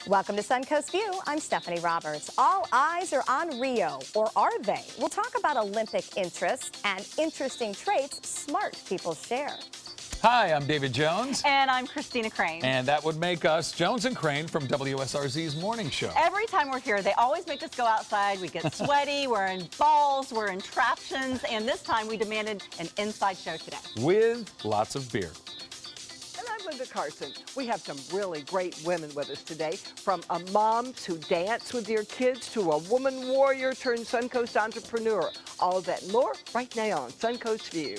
Welcome to Suncoast View. I'm Stephanie Roberts. All eyes are on Rio, or are they? We'll talk about Olympic interests and interesting traits smart people share. Hi, I'm David Jones. And I'm Christina Crane. And that would make us Jones and Crane from WSRZ's morning show. Every time we're here, they always make us go outside. We get sweaty, we're in balls, we're in traptions, and this time we demanded an inside show today. With lots of beer. And I'm Linda Carson. We have some really great women with us today, from a mom to dance with your kids to a woman warrior turned Suncoast entrepreneur. All of that and more right now on Suncoast View.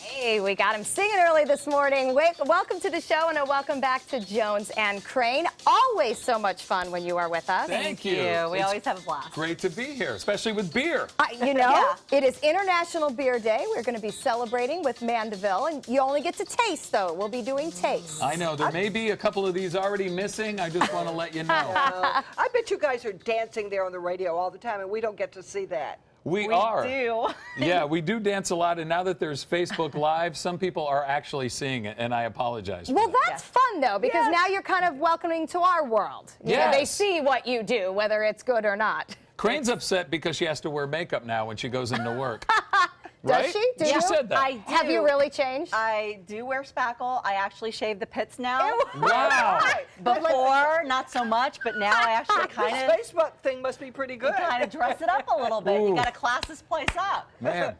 Hey, we got him singing early this morning. Welcome to the show and a welcome back to Jones and Crane. Always so much fun when you are with us. Thank you. We always have a blast. Great to be here, especially with beer. It is International Beer Day. We're going to be celebrating with Mandeville, and you only get to taste, though. We'll be doing taste. I know. There may be a couple of these already missing. I just want to let you know. I bet you guys are dancing there on the radio all the time, and we don't get to see that. We are. do. Yeah, we do dance a lot, and now that there's Facebook Live, some people are actually seeing it, and I apologize for Well, that. that's fun, though, because now you're kind of welcoming to our world. You know, they see what you do, whether it's good or not. Crane's upset because she has to wear makeup now when she goes into work. Does she? Do She you? said that. I do. Have you really changed? I do wear spackle. I actually shave the pits now. Wow. Before, not so much, but now I actually This Facebook thing must be pretty good. kind of dress it up a little bit. You got to class this place up. Man.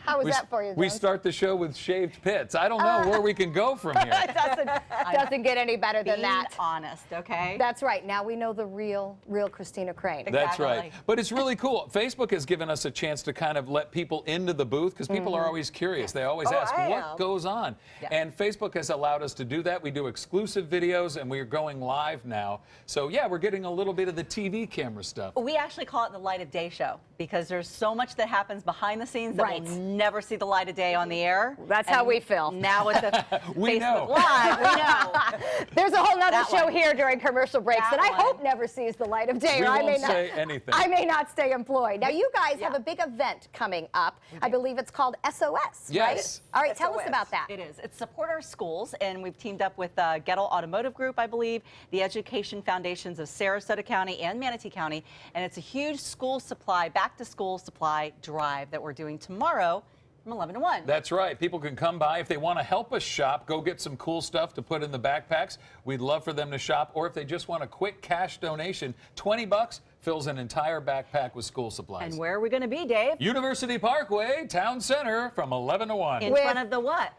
How was that for you, We Jones? start the show with shaved pits. I don't know where we can go from here. It doesn't get any better than Being that. honest, okay? That's right. Now we know the real Christina Crane. That's right. Exactly. But it's really cool. Facebook has given us a chance to kind of let people into the booth because people are always curious. They always ask, what goes on? Yeah. And Facebook has allowed us to do that. We do exclusive videos, and we're going live now. So, yeah, we're getting a little bit of the TV camera stuff. We actually call it the light of day show because there's so much that happens behind the scenes that we'll never see the light of day on the air. That's how we feel. Now with the We Facebook know. Live, we know. There's a whole nother That show one. here during commercial breaks that I That hope one. never sees the light of day, We or I may won't not say anything. I may not stay employed. Now you guys have a big event coming up. I believe it's called SOS, right? Yes. All right, tell us SOS. about that. It is. It's Support Our Schools, and we've teamed up with Gettle Automotive Group, I believe, the Education Foundations of Sarasota County and Manatee County, and it's a huge school supply, back-to-school supply drive that we're doing tomorrow from 11 to 1. That's right. People can come by. If they want to help us shop, go get some cool stuff to put in the backpacks. We'd love for them to shop. Or if they just want a quick cash donation, $20 fills an entire backpack with school supplies. And where are we going to be, Dave? University Parkway, Town Center, from 11 to 1. In front of the what?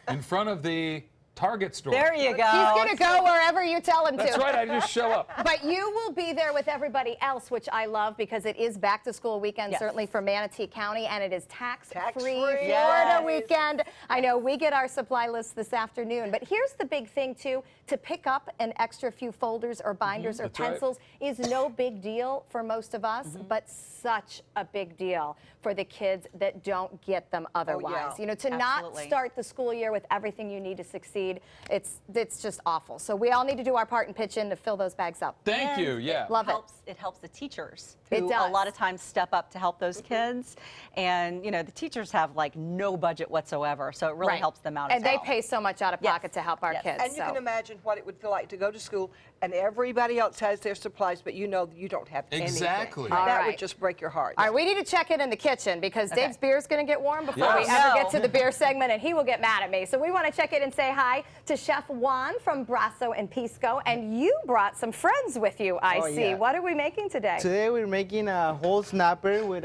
In front of the Target store. There you go. He's going to go wherever you tell him That's to. right. I just show up. But you will be there with everybody else, which I love because it is back to school weekend, Yes. certainly for Manatee County, and it is tax-free Tax-free. Florida Yes. weekend. I know we get our supply list this afternoon, but here's the big thing too, to pick up an extra few folders or binders or That's right. pencils is no big deal for most of us, but such a big deal for the kids that don't get them otherwise. You know, to not Absolutely. start the school year with everything you need to succeed, it's just awful. So we all need to do our part and pitch in to fill those bags up. Thank you. Yeah. Love it. It helps the teachers It who does. a lot of times step up to help those kids. And, you know, the teachers have like no budget whatsoever. So it really helps them out And as they well. pay so much out of pocket to help our kids. And you can imagine what it would feel like to go to school and everybody else has their supplies, but you know you don't have anything. Exactly. All That right. would just break your heart. All right, we need to check it in the kitchen because Dave's beer is going to get warm before we Yes. ever No. get to the beer segment, and he will get mad at me. So we want to check it and say hi to Chef Juan from Brasso and Pisco, and you brought some friends with you, I see. yeah. What are we making today? Today we're making a whole snapper with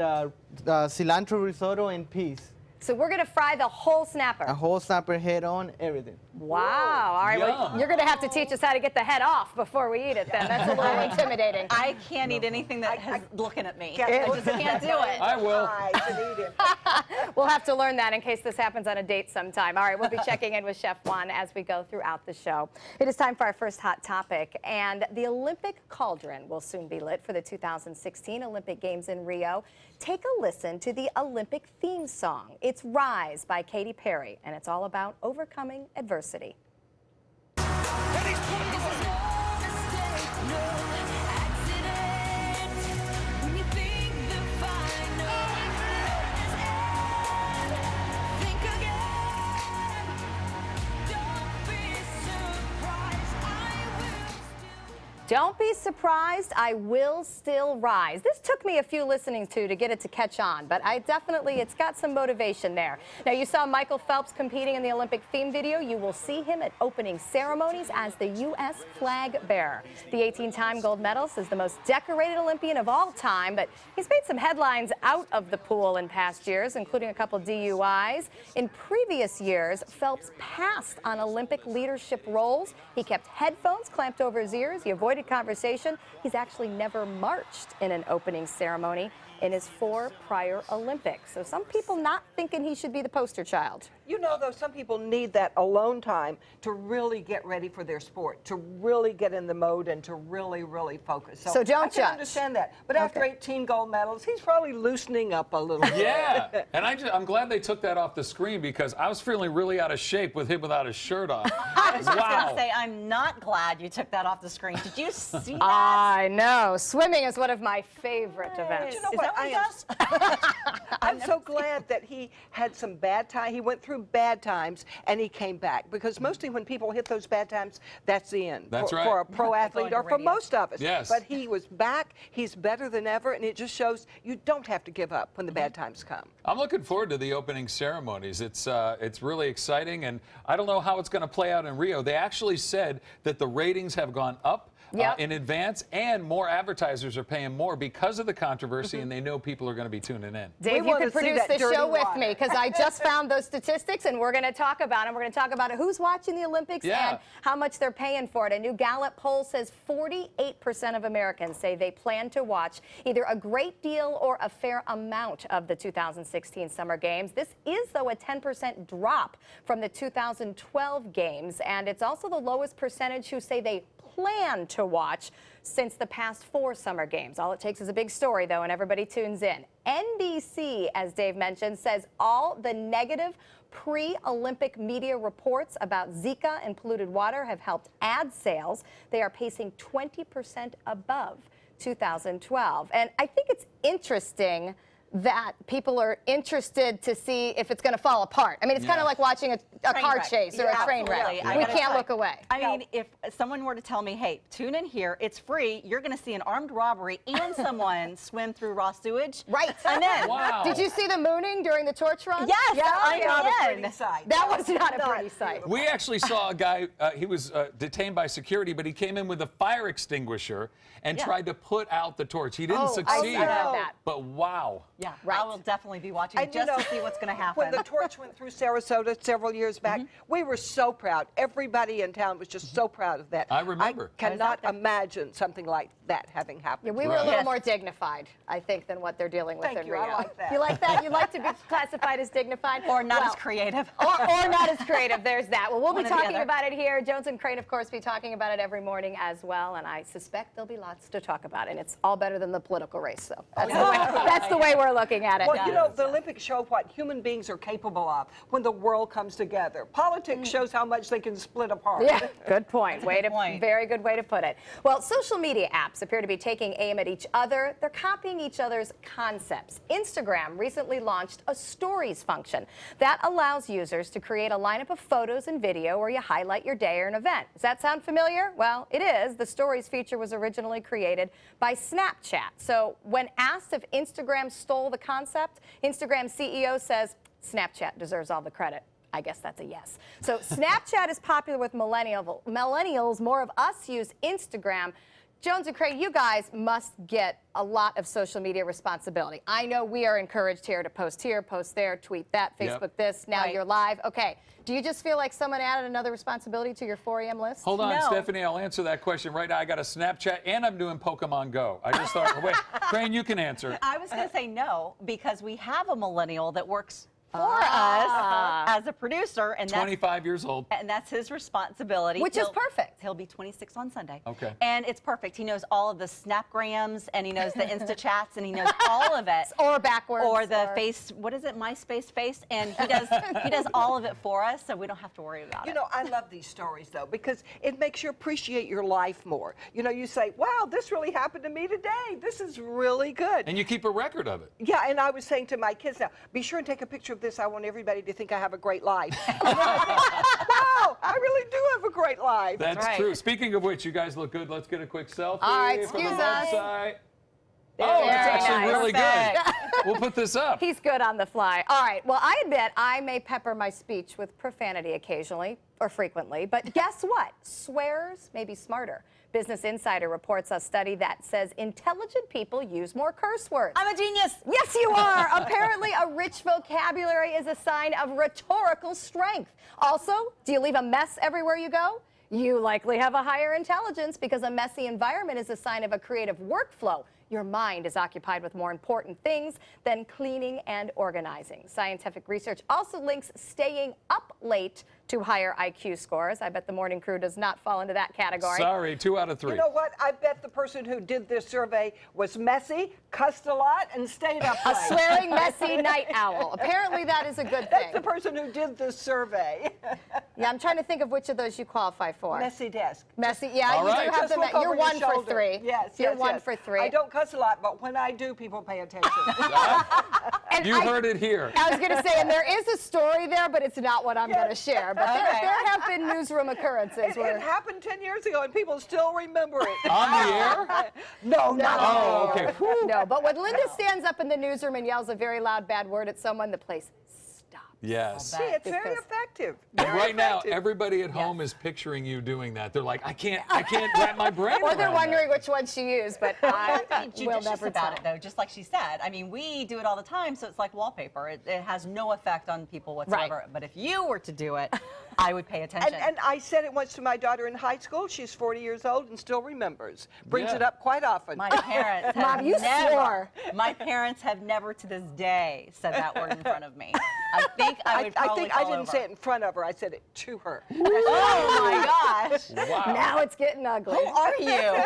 cilantro risotto and peas. So we're going to fry the whole snapper. A whole snapper head on, everything. Wow. All right, well, Yum. you're going to have to teach us how to get the head off before we eat it then. That's a little intimidating. I can't eat anything that is looking at me. Can't- I just can't do it. I will. Eyes and eat it. We'll have to learn that in case this happens on a date sometime. All right, we'll be checking in with Chef Juan as we go throughout the show. It is time for our first hot topic, and the Olympic cauldron will soon be lit for the 2016 Olympic Games in Rio. Take a listen to the Olympic theme song. It's Rise by Katy Perry, and it's all about overcoming adversity. And he's put it away. Don't be surprised, I will still rise. This took me a few listenings to get it to catch on, but it's got some motivation there. Now, you saw Michael Phelps competing in the Olympic theme video. You will see him at opening ceremonies as the U.S. flag bearer. The 18-time gold medalist is the most decorated Olympian of all time, but he's made some headlines out of the pool in past years, including a couple DUIs. In previous years, Phelps passed on Olympic leadership roles. He kept headphones clamped over his ears. He avoided conversation. He's actually never marched in an opening ceremony in his 4 prior Olympics. So some people not thinking he should be the poster child. You know, though, some people need that alone time to really get ready for their sport, to really get in the mode and to really, really focus. So don't I can judge. understand that. But after 18 gold medals, he's probably loosening up a little bit. Yeah, and I'm glad they took that off the screen because I was feeling really out of shape with him without his shirt on. I was just going to say, I'm not glad you took that off the screen. Did you see that? I know. Swimming is one of my favorite events. You know Is what? that what he does? I'm so glad that he had some bad time. He went through bad times and he came back, because mostly when people hit those bad times, that's the end. That's right. For a pro athlete or for radio. most of us. Yes. But he was back. He's better than ever, and it just shows you don't have to give up when the bad times come. I'm looking forward to the opening ceremonies. It's really exciting, and I don't know how it's going to play out in Rio. They actually said that the ratings have gone up in advance, and more advertisers are paying more because of the controversy, and they know people are going to be tuning in. Dave, you could produce the show with me, because I just found those statistics, and we're going to talk about them. We're going to talk about who's watching the Olympics and how much they're paying for it. A new Gallup poll says 48% of Americans say they plan to watch either a great deal or a fair amount of the 2016 Summer Games. This is, though, a 10% drop from the 2012 Games, and it's also the lowest percentage who say they plan to watch since the past 4 Summer Games. All it takes is a big story, though, and everybody tunes in. NBC, as Dave mentioned, says all the negative pre-Olympic media reports about Zika and polluted water have helped ad sales. They are pacing 20% above 2012. And I think it's interesting that people are interested to see if it's going to fall apart. I mean, it's kind of like watching a car wreck. chase or a train wreck. Absolutely. We can't look away. I mean, if someone were to tell me, hey, tune in here, it's free, you're going to see an armed robbery and someone swim through raw sewage. Right. I'm in. Wow. Did you see the mooning during the torch run? Yes, Not a I'm in. pretty sight. That was not a pretty sight. We actually saw a guy, he was detained by security, but he came in with a fire extinguisher and tried to put out the torch. He didn't succeed. I read that. But wow. Yeah, Right. I will definitely be watching And just to see what's going to happen. When the torch went through Sarasota several years back, we were so proud. Everybody in town was just so proud of that. I remember. I cannot imagine something like that having happened. Yeah, we were a little more dignified, I think, than what they're dealing with Thank in you, Rio. I like that. You like that? You like to be classified as dignified? or not Well, as creative. or not as creative. There's that. Well, we'll be One or the talking other. about it here. Jones and Crane, of course, be talking about it every morning as well, and I suspect there'll be lots to talk about, and it's all better than the political race, so that's the way we're looking at it. Well, you know, the Olympics show what human beings are capable of when the world comes together. Politics shows how much they can split apart. Yeah, good point. point. Very good way to put it. Well, social media apps appear to be taking aim at each other. They're copying each other's concepts. Instagram recently launched a stories function that allows users to create a lineup of photos and video where you highlight your day or an event. Does that sound familiar? Well, it is. The stories feature was originally created by Snapchat. So when asked if Instagram stole the concept, Instagram CEO says Snapchat deserves all the credit. I guess that's a yes. So Snapchat is popular with millennials. More of us use Instagram. Jones and Craig, you guys must get a lot of social media responsibility. I know we are encouraged here to post here, post there, tweet that, Facebook this. Now you're live. Okay. Do you just feel like someone added another responsibility to your 4 a.m. list? Hold on, No. Stephanie, I'll answer that question right now. I got a Snapchat and I'm doing Pokemon Go. I just thought, wait, Crane, you can answer. I was going to say no, because we have a millennial that works for us as a producer, and that's 25 years old. and that's his responsibility. Which is perfect. He'll be 26 on Sunday. Okay. And it's perfect. He knows all of the Snapgrams, and he knows the Insta chats, and he knows all of it. Or backwards. Or the face, what is it, MySpace face? And he does all of it for us, so we don't have to worry about You it. know, I love these stories, though, because it makes you appreciate your life more. You know, you say, wow, this really happened to me today. This is really good. And you keep a record of it. Yeah, and I was saying to my kids now, be sure and take a picture of this. I want everybody to think I have a great life. And then I think, wow, know. I really do have a great life. That's right. true. Speaking of which, you guys look good. Let's get a quick selfie. All right, from the excuse us. website. Oh, it's Very actually nice. really Perfect. good. We'll put this up. He's good on the fly. All right. Well, I admit I may pepper my speech with profanity occasionally or frequently, but guess what? Swears may be smarter. Business Insider reports a study that says intelligent people use more curse words. I'm a genius. Yes, you are. Apparently, a rich vocabulary is a sign of rhetorical strength. Also, do you leave a mess everywhere you go? You likely have a higher intelligence because a messy environment is a sign of a creative workflow. Your mind is occupied with more important things than cleaning and organizing. Scientific research also links staying up late to higher IQ scores. I bet the morning crew does not fall into that category. Sorry, 2 out of 3. You know what? I bet the person who did this survey was messy, cussed a lot, and stayed up A late. swearing, messy night owl. Apparently, that is a good That's thing. the person who did this survey. Yeah, I'm trying to think of which of those you qualify for. Messy desk. Messy, yeah, All you right. do have Just them. look You're over your 1 for shoulder. 3. Yes, You're yes, 1 yes. for 3. I don't cuss a lot, but when I do, people pay attention. And You heard it here. I was going to say, and there is a story there, but it's not what I'm going to share. But there have been newsroom occurrences It where. happened 10 years ago, and people still remember it. On the air? No, not Oh, okay. No, but when Linda stands up in the newsroom and yells a very loud bad word at someone, the place stops. Yes. See, it's very Because- effective. And Very right now, effective. everybody at home is picturing you doing that. They're like, I can't wrap my brain Or they're around wondering that. which one she used, but I Be will judicious never about tell. it, though, just like she said. I mean, we do it all the time, so it's like wallpaper. It has no effect on people whatsoever. But if you were to do it, I would pay attention. And I said it once to my daughter in high school. She's 40 years old and still remembers. Brings Yeah. it up quite often. My parents have Mom, you never, swore. My parents have never to this day said that word in front of me. I think I would probably I fall didn't over. say it in front of her. I said it to her. Oh my gosh. Wow. Now it's getting ugly. Who are you?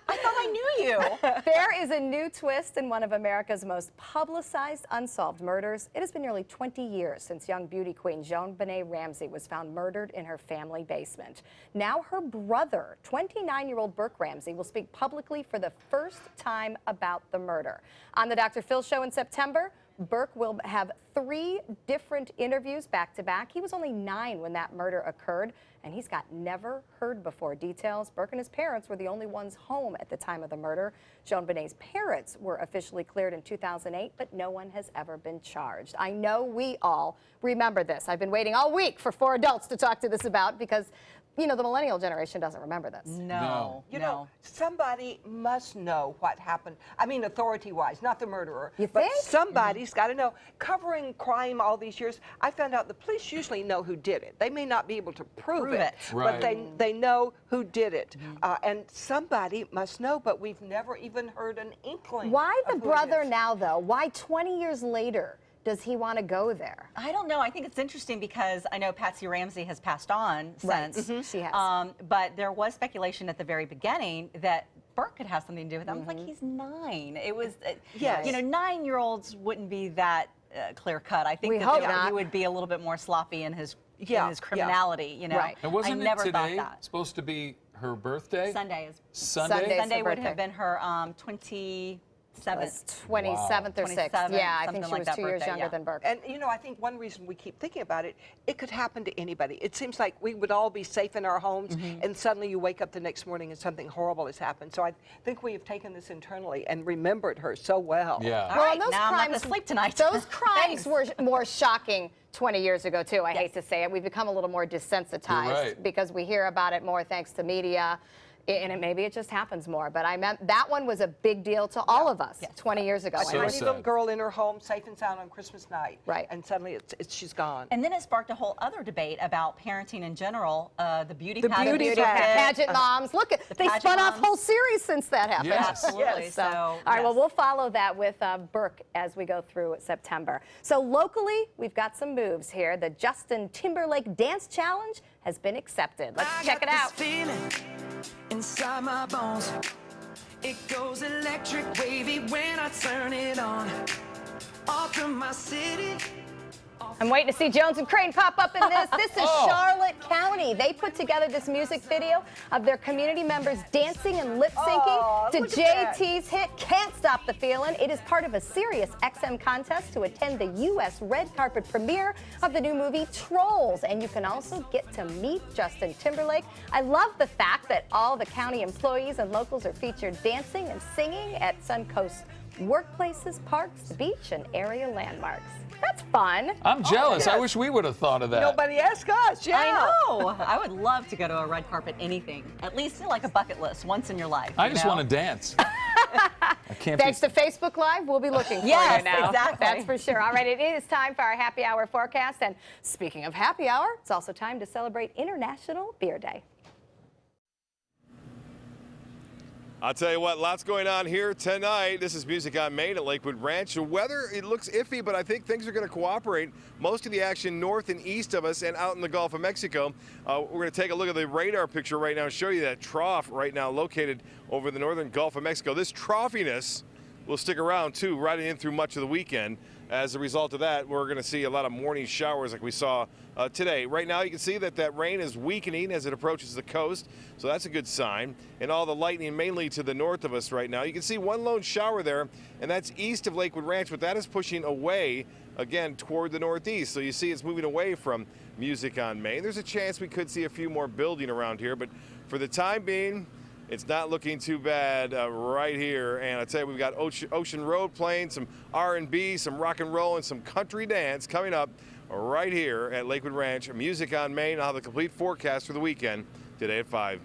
I thought I knew you. There is a new twist in one of America's most publicized unsolved murders. It has been nearly 20 years since young beauty queen JonBenet Ramsey was found murdered in her family basement. Now her brother, 29-year-old Burke Ramsey, will speak publicly for the first time about the murder. On the Dr. Phil show in September, Burke will have 3 different interviews back-to-back. He was only 9 when that murder occurred, and he's got never heard before details. Burke and his parents were the only ones home at the time of the murder. JonBenet's parents were officially cleared in 2008, but no one has ever been charged. I know we all remember this. I've been waiting all week for 4 adults to talk to this about because, you know, the millennial generation doesn't remember this. No. You know, somebody must know what happened. I mean, authority-wise, not the murderer. You but think? somebody's got to know. Covering crime all these years, I found out the police usually know who did it. They may not be able to prove it, Right. but they know who did it. And somebody must know, but we've never even heard an inkling. Why the of who it brother is. now, though? Why 20 years later does he want to go there? I don't know. I think it's interesting because I know Patsy Ramsey has passed on Right. since. She has. But there was speculation at the very beginning that Burke could have something to do with it. I was like, he's 9. It was, Yes. you know, 9-year-olds wouldn't be that clear cut. I think We that hope they- not. he would be a little bit more sloppy in his Yeah, criminality. You know, Right. And wasn't I never it today thought that. supposed to be her birthday? Sunday is Sunday? Sunday's Sunday her would birthday. have been her 27th. It's 27th or 6th. 27th, Yeah, I think something she like was that 2 years birthday, younger yeah. than Burke. And, you know, I think one reason we keep thinking about it, it could happen to anybody. It seems like we would all be safe in our homes, and suddenly you wake up the next morning and something horrible has happened. So I think we have taken this internally and remembered her so well. Yeah. All Well, right, and those now I'm not crimes, going to sleep tonight. Those crimes Thanks. were more shocking 20 years ago, too. I hate to say it. We've become a little more desensitized You're right. because we hear about it more thanks to media. And maybe it just happens more. But I meant that one was a big deal to all of us 20 years ago. A So tiny sad. little girl in her home, safe and sound on Christmas night. Right. And suddenly she's gone. And then it sparked a whole other debate about parenting in general, the beauty The pageant. beauty Pageant moms. Look, they pageant spun off moms. whole series since that happened. Yes. Absolutely. So, So, all right, well, yes. we'll follow that with Burke as we go through September. So locally, we've got some moves here. The Justin Timberlake Dance Challenge has been accepted. Let's check it out. Feeling inside my bones. It goes electric wavy when I turn it on. Off from my city. I'm waiting to see Jones and Crane pop up in this. This is Charlotte County. They put together this music video of their community members dancing and lip syncing to JT's hit Can't Stop the Feeling. It is part of a Sirius XM contest to attend the U.S. red carpet premiere of the new movie Trolls. And you can also get to meet Justin Timberlake. I love the fact that all the county employees and locals are featured dancing and singing at Suncoast workplaces, parks, the beach, and area landmarks. That's fun. I'm jealous. I wish we would have thought of that. Nobody asked us. Yeah. I know. I would love to go to a red carpet anything. At least like a bucket list once in your life. I just want to dance. I can't Thanks to Facebook Live, we'll be looking for you now. Exactly. That's for sure. All right, it is time for our happy hour forecast. And speaking of happy hour, it's also time to celebrate International Beer Day. I'll tell you what, lots going on here tonight. This is Music on Main at Lakewood Ranch. The weather, it looks iffy, but I think things are going to cooperate. Most of the action north and east of us and out in the Gulf of Mexico. We're going to take a look at the radar picture right now and show you that trough right now located over the northern Gulf of Mexico. This troughiness will stick around too, riding in through much of the weekend. As a result of that, we're going to see a lot of morning showers like we saw today. Right now, you can see that that rain is weakening as it approaches the coast, so that's a good sign. And all the lightning mainly to the north of us right now. You can see one lone shower there, and that's east of Lakewood Ranch, but that is pushing away, again, toward the northeast. So you see it's moving away from Music on Main. There's a chance we could see a few more building around here, but for the time being, it's not looking too bad right here. And I tell you, we've got Ocean Road playing, some R&B, some rock and roll, and some country dance coming up right here at Lakewood Ranch. Music on Main. I'll have the complete forecast for the weekend today at 5.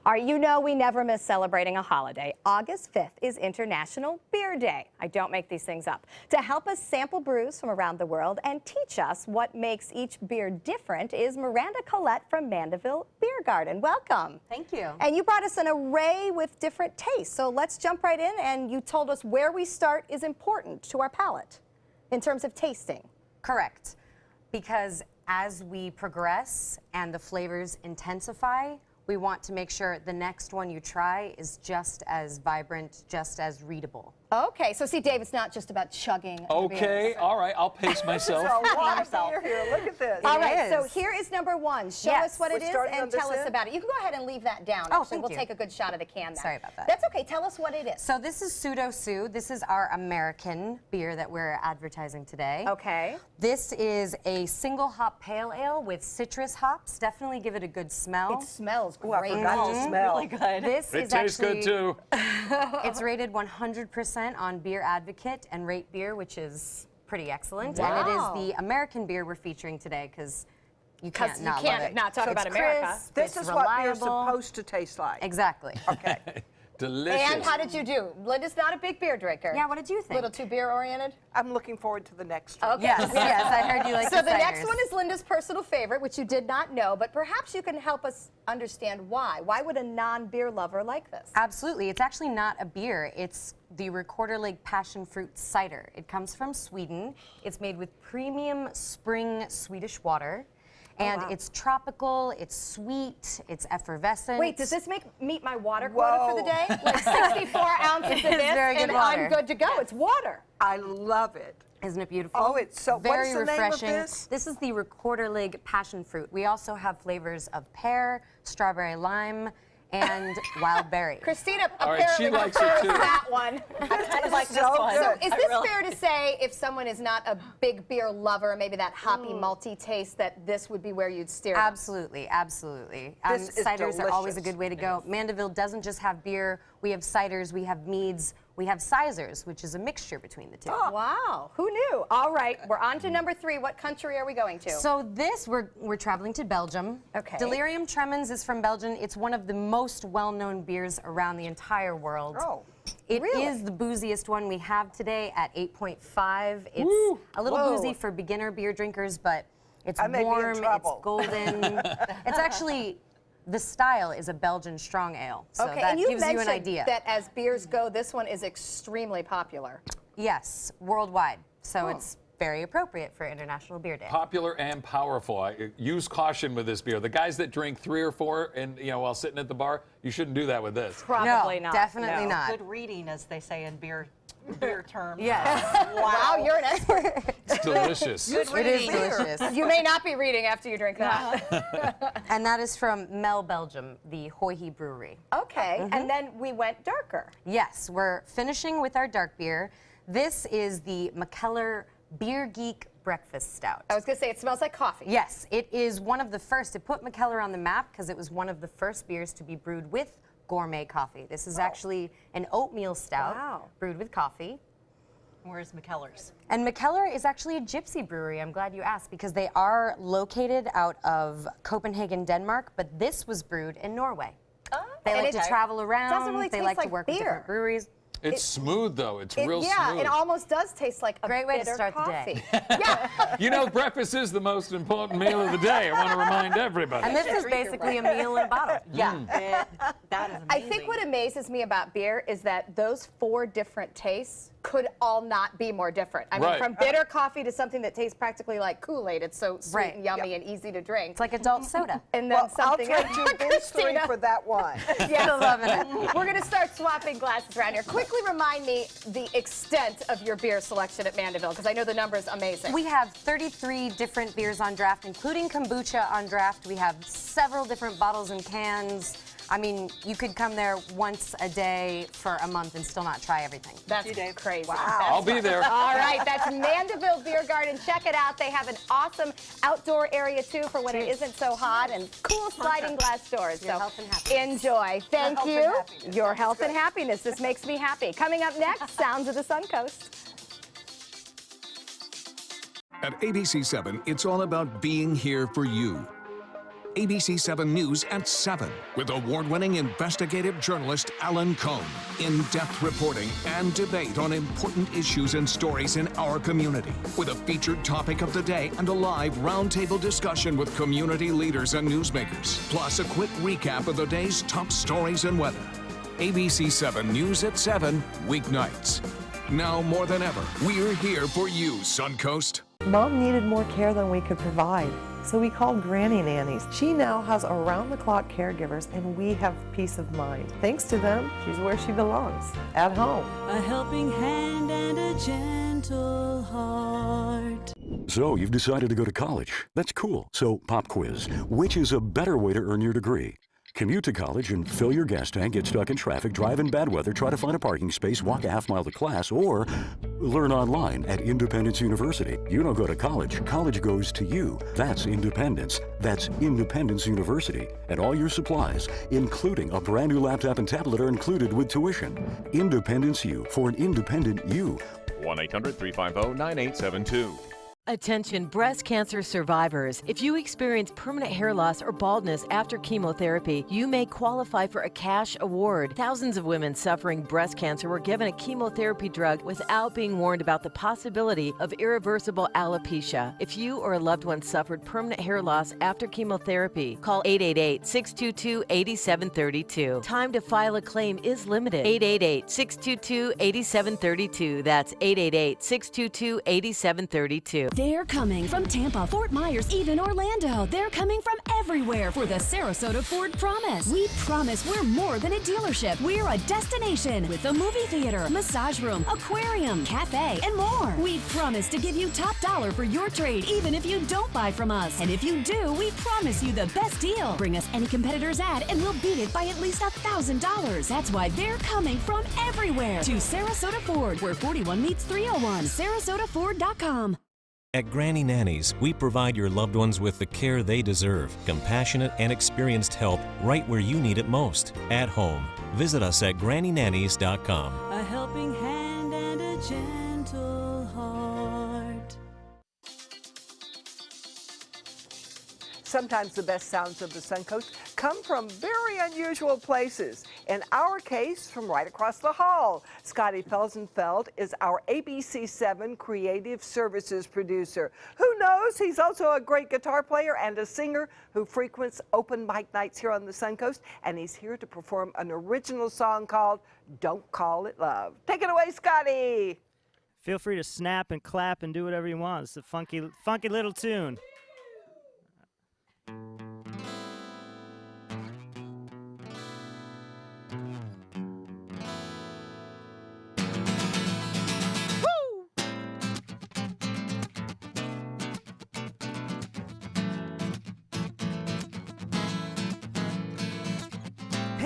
All right, you know we never miss celebrating a holiday. August 5th is International Beer Day. I don't make these things up. To help us sample brews from around the world and teach us what makes each beer different is Miranda Collette from Mandeville Beer Garden. Welcome. Thank you. And you brought us an array with different tastes. So let's jump right in, and you told us where we start is important to our palate in terms of tasting. Correct. Because as we progress and the flavors intensify, we want to make sure the next one you try is just as vibrant, just as readable. Okay, so see, Dave, it's not just about chugging. Okay, all right, I'll pace myself. So water beer here. Look at this. All right, is. so here is number one. Show Yes. us what We're it is starting on and this tell us end? about it. You can go ahead and leave that down. Oh, Actually, thank we'll you. take a good shot of the can now. Sorry about that. That's okay. Tell us what it is. So this is Pseudo Sue. This is our American beer that we're advertising today. Okay. This is a single hop pale ale with citrus hops. Definitely give it a good smell. It smells Ooh, I great. forgot to smell. Really good. This It is tastes actually, good too. It's rated 100% on Beer Advocate and Rate Beer, which is pretty excellent. Wow. And it is the American beer we're featuring today because you can't not love it. not talk So about it's America. crisp, This it's is what beer's reliable. supposed to taste like. Exactly. Okay. Delicious. And how did you do? Linda's not a big beer drinker. Yeah, what did you think? A little too beer oriented? I'm looking forward to the next one. Okay. Yes, yes, I heard you like So the next ciders. one is Linda's personal favorite, which you did not know, but perhaps you can help us understand why. Why would a non-beer lover like this? Absolutely. It's actually not a beer. It's the Recorder Lake Passion Fruit Cider. It comes from Sweden. It's made with premium spring Swedish water. And it's tropical, it's sweet, it's effervescent. Wait, does this meet my water quota for the day? Like 64 ounces of It is this, very good and water. I'm good to go. It's water. I love it. Isn't it beautiful? Oh, it's so- what very is the name of refreshing. this? This is the Recorder Lake Passion Fruit. We also have flavors of pear, strawberry lime, and wild berry. Christina All right, apparently she likes it prefers too. that one. I like this so one. So good. is this fair to say if someone is not a big beer lover, maybe that hoppy malty taste, that this would be where you'd steer them? Absolutely, absolutely. This is Ciders are always a delicious. good way to go. Mandeville doesn't just have beer. We have ciders, we have meads, we have sizers, which is a mixture between the two. Wow, who knew? All right, we're on to number 3. What country are we going to? So this, we're traveling to Belgium. Okay. Delirium Tremens is from Belgium. It's one of the most well-known beers around the entire world. Oh, It really? is the booziest one we have today at 8.5. It's Woo. a little Whoa. boozy for beginner beer drinkers, but it's I may be in warm, it's trouble. golden. It's actually, the style is a Belgian strong ale, so okay, that and you gives you an mentioned idea. that as beers go, this one is extremely popular. Yes, worldwide. So it's very appropriate for International Beer Day. Popular and powerful. Use caution with this beer. The guys that drink 3 or 4 and while sitting at the bar, you shouldn't do that with this. Probably no, not. definitely No. not. Good reading, as they say in beer beer term. Yes. Wow, you're an expert. It's delicious. It is delicious. You may not be reading after you drink that. And that is from Mel, Belgium, the Hoyhe Brewery. Okay, and then we went darker. Yes, we're finishing with our dark beer. This is the McKellar Beer Geek Breakfast Stout. I was going to say, it smells like coffee. Yes, it is one of the first. It put McKellar on the map because it was one of the first beers to be brewed with gourmet coffee. This is actually an oatmeal stout brewed with coffee. Where's McKellar's? And McKellar is actually a gypsy brewery. I'm glad you asked because they are located out of Copenhagen, Denmark, but this was brewed in Norway. They And like to it travel around. doesn't really they taste like to like work with beer. different breweries. It's smooth, though. It's real Yeah, smooth. it almost does taste like a Great way to bitter start the coffee. day. Yeah. You know, breakfast is the most important meal of the day. I want to remind everybody. And this is basically a meal in a bottle. Yeah, that is amazing. I think what amazes me about beer is that those 4 different tastes could all not be more different. I mean, Right. from bitter coffee to something that tastes practically like Kool-Aid. It's so sweet Right. and yummy and easy to drink. It's like adult soda. And then Well, I'll something trade you those 3 Christina. for that one. Still loving it. We're going to start swapping glasses around here. Quickly remind me the extent of your beer selection at Mandeville, because I know the number is amazing. We have 33 different beers on draft, including kombucha on draft. We have several different bottles and cans. I mean, you could come there once a day for a month and still not try everything. That's crazy. I'll be there. All right, that's Mandeville Beer Garden. Check it out. They have an awesome outdoor area, too, for when it isn't so hot, and cool sliding glass doors. Your So health and happiness. enjoy. Thank health and you. happiness. Your That's health good. and happiness. This makes me happy. Coming up next, Sounds of the Suncoast. At ABC7, it's all about being here for you. ABC7 News at 7 with award-winning investigative journalist Alan Cohn. In-depth reporting and debate on important issues and stories in our community with a featured topic of the day and a live roundtable discussion with community leaders and newsmakers. Plus a quick recap of the day's top stories and weather. ABC7 News at 7, weeknights. Now more than ever, we're here for you, Suncoast. Mom needed more care than we could provide, so we called Granny Nannies. She now has around-the-clock caregivers, and we have peace of mind. Thanks to them, she's where she belongs, at home. A helping hand and a gentle heart. So you've decided to go to college. That's cool. So pop quiz. Which is a better way to earn your degree? Commute to college and fill your gas tank, get stuck in traffic, drive in bad weather, try to find a parking space, walk a half mile to class, or learn online at Independence University. You don't go to college. College goes to you. That's independence. That's Independence University. And all your supplies, including a brand new laptop and tablet, are included with tuition. Independence U for an independent you. 1-800-350-9872. Attention breast cancer survivors. If you experience permanent hair loss or baldness after chemotherapy, you may qualify for a cash award. Thousands of women suffering breast cancer were given a chemotherapy drug without being warned about the possibility of irreversible alopecia. If you or a loved one suffered permanent hair loss after chemotherapy, call 888-622-8732. Time to file a claim is limited. 888-622-8732. That's 888-622-8732. They're coming from Tampa, Fort Myers, even Orlando. They're coming from everywhere for the Sarasota Ford Promise. We promise we're more than a dealership. We're a destination with a movie theater, massage room, aquarium, cafe, and more. We promise to give you top dollar for your trade, even if you don't buy from us. And if you do, we promise you the best deal. Bring us any competitor's ad and we'll beat it by at least $1,000. That's why they're coming from everywhere to Sarasota Ford, where 41 meets 301. SarasotaFord.com. At Granny Nannies, we provide your loved ones with the care they deserve, compassionate and experienced help right where you need it most, at home. Visit us at GrannyNannies.com. A helping hand and a gentle heart. Sometimes the best sounds of the Suncoast come from very unusual places. In our case, from right across the hall. Scotty Felsenfeld is our ABC7 Creative Services producer. Who knows? He's also a great guitar player and a singer who frequents open mic nights here on the Suncoast, and he's here to perform an original song called Don't Call It Love. Take it away, Scotty! Feel free to snap and clap and do whatever you want. It's a funky little tune.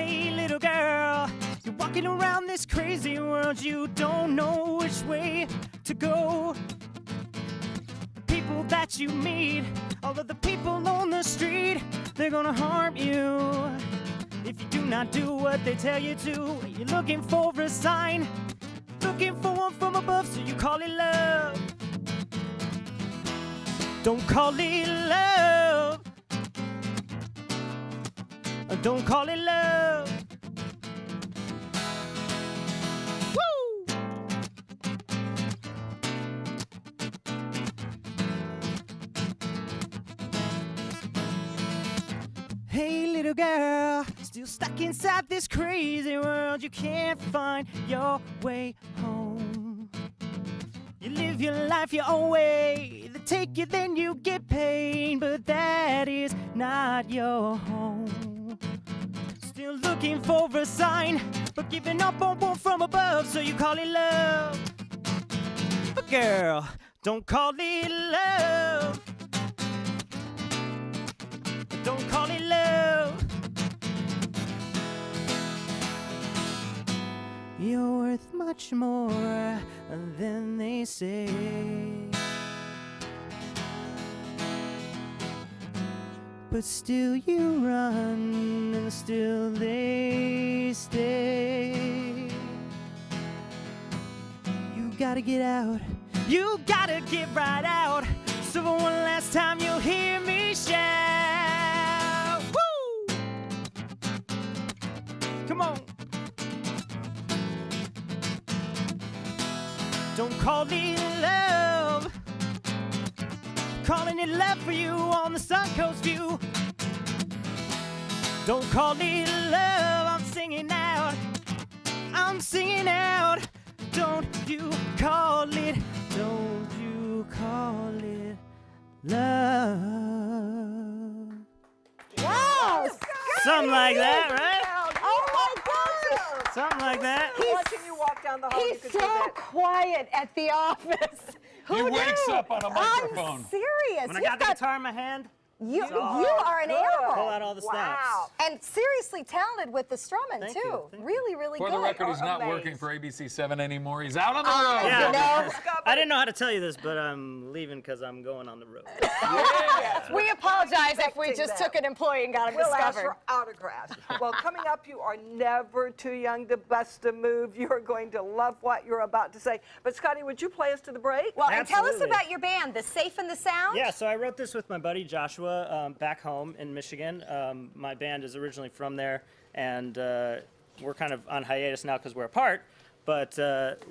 Hey, little girl, you're walking around this crazy world. You don't know which way to go. The people that you meet, all of the people on the street, they're gonna harm you if you do not do what they tell you to. You're looking for a sign, looking for one from above, so you call it love. Don't call it love. Don't call it love. Woo! Hey, little girl, still stuck inside this crazy world. You can't find your way home. You live your life your own way. They take you, then you get paid, but that is not your home. Still looking for a sign, but giving up on one from above, so you call it love. But girl, don't call it love. Don't call it love. You're worth much more than they say. But still you run, and still they stay. You gotta get out, you gotta get right out. So for one last time you'll hear me shout. Woo! Come on. Don't call it love. Calling it love for you on the Suncoast view. Don't call it love, I'm singing out. I'm singing out. Don't you call it, don't you call it love. Wow! Something like that, right? Oh my gosh! Something like that. I'm watching you walk down the hall. You He's could do so that. quiet at the office. He Who wakes knew? up on a microphone. I'm serious. When I You've got the guitar in my hand, You it's all are an good. animal. Pull out all the stops. And seriously talented with the strumming Thank too. you. Thank Really, really For good. the record, he's not working for ABC7 anymore. He's out on the road. Yeah. You know, I didn't know how to tell you this, but I'm leaving because I'm going on the road. we apologize if we just that. took an employee and got him We'll ask discovered. for autographs. Well, coming up, you are never too young to bust a move. You're going to love what you're about to say. But Scotty, would you play us to the break? Well, and tell us Absolutely. about your band, The Safe and the Sound. Yeah, so I wrote this with my buddy Joshua back home in Michigan. My band is originally from there, and we're kind of on hiatus now because we're apart. But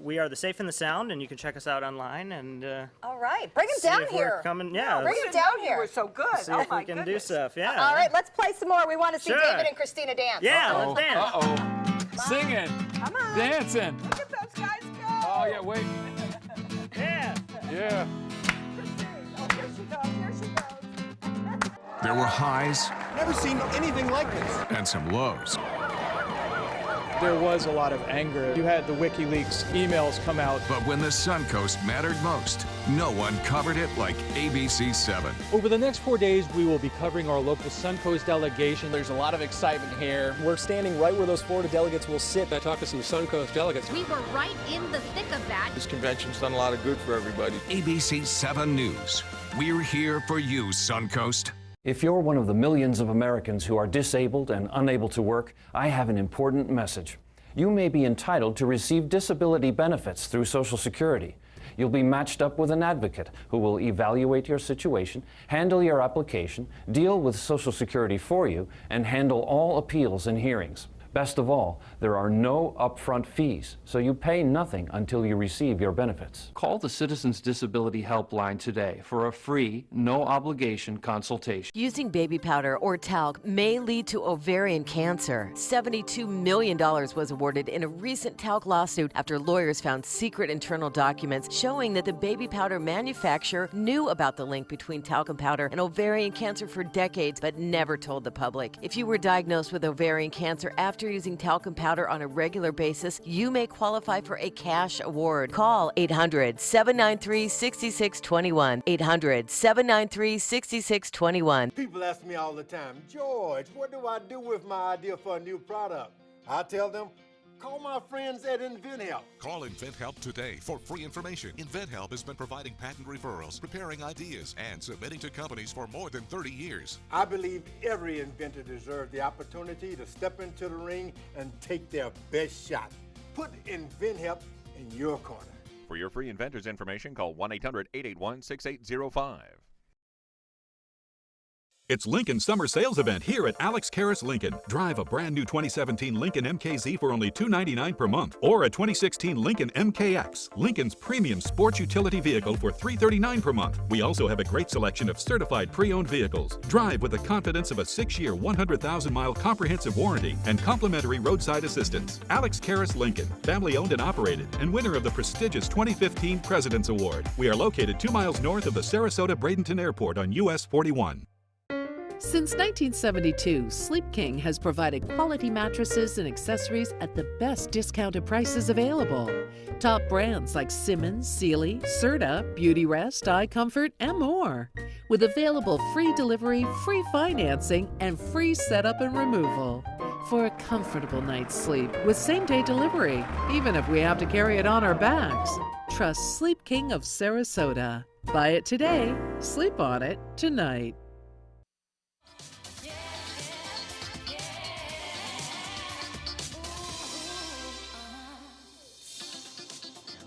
we are The Safe and the Sound, and you can check us out online. And All right, bring him see down if here. we're coming, yeah, Bring him down You here. were so good. see Oh if my we can do goodness. stuff. Yeah. All right, let's play some more. We want to see Sure. David and Christina dance. Yeah, Uh-oh. let's dance. Uh-oh. Singing. Come on. Dancing. Look at those guys go. Oh, yeah, wait. Yeah. Yeah. Oh, here she goes. Here she goes. There were highs Never seen anything like this. and some lows. There was a lot of anger. You had the WikiLeaks emails come out. But when the Suncoast mattered most, no one covered it like ABC7. Over the next 4 days, we will be covering our local Suncoast delegation. There's a lot of excitement here. We're standing right where those Florida delegates will sit. I talked to some Suncoast delegates. We were right in the thick of that. This convention's done a lot of good for everybody. ABC7 News. We're here for you, Suncoast. If you're one of the millions of Americans who are disabled and unable to work, I have an important message. You may be entitled to receive disability benefits through Social Security. You'll be matched up with an advocate who will evaluate your situation, handle your application, deal with Social Security for you, and handle all appeals and hearings. Best of all, there are no upfront fees, so you pay nothing until you receive your benefits. Call the Citizens Disability Helpline today for a free, no-obligation consultation. Using baby powder or talc may lead to ovarian cancer. $72 million was awarded in a recent talc lawsuit after lawyers found secret internal documents showing that the baby powder manufacturer knew about the link between talcum powder and ovarian cancer for decades, but never told the public. If you were diagnosed with ovarian cancer after after using talcum powder on a regular basis, you may qualify for a cash award. Call 800-793-6621. 800-793-6621. People ask me all the time, George, what do I do with my idea for a new product? I tell them, call my friends at InventHelp. Call InventHelp today for free information. InventHelp has been providing patent referrals, preparing ideas, and submitting to companies for more than 30 years. I believe every inventor deserves the opportunity to step into the ring and take their best shot. Put InventHelp in your corner. For your free inventors information, call 1-800-881-6805. It's Lincoln's summer sales event here at Alex Karras Lincoln. Drive a brand new 2017 Lincoln MKZ for only $299 per month, or a 2016 Lincoln MKX, Lincoln's premium sports utility vehicle, for $339 per month. We also have a great selection of certified pre-owned vehicles. Drive with the confidence of a 6-year, 100,000-mile comprehensive warranty and complimentary roadside assistance. Alex Karras Lincoln, family owned and operated, and winner of the prestigious 2015 President's Award. We are located 2 miles north of the Sarasota-Bradenton Airport on US 41. Since 1972, Sleep King has provided quality mattresses and accessories at the best discounted prices available. Top brands like Simmons, Sealy, Serta, Beautyrest, iComfort, and more. With available free delivery, free financing, and free setup and removal. For a comfortable night's sleep with same-day delivery, even if we have to carry it on our backs. Trust Sleep King of Sarasota. Buy it today, sleep on it tonight.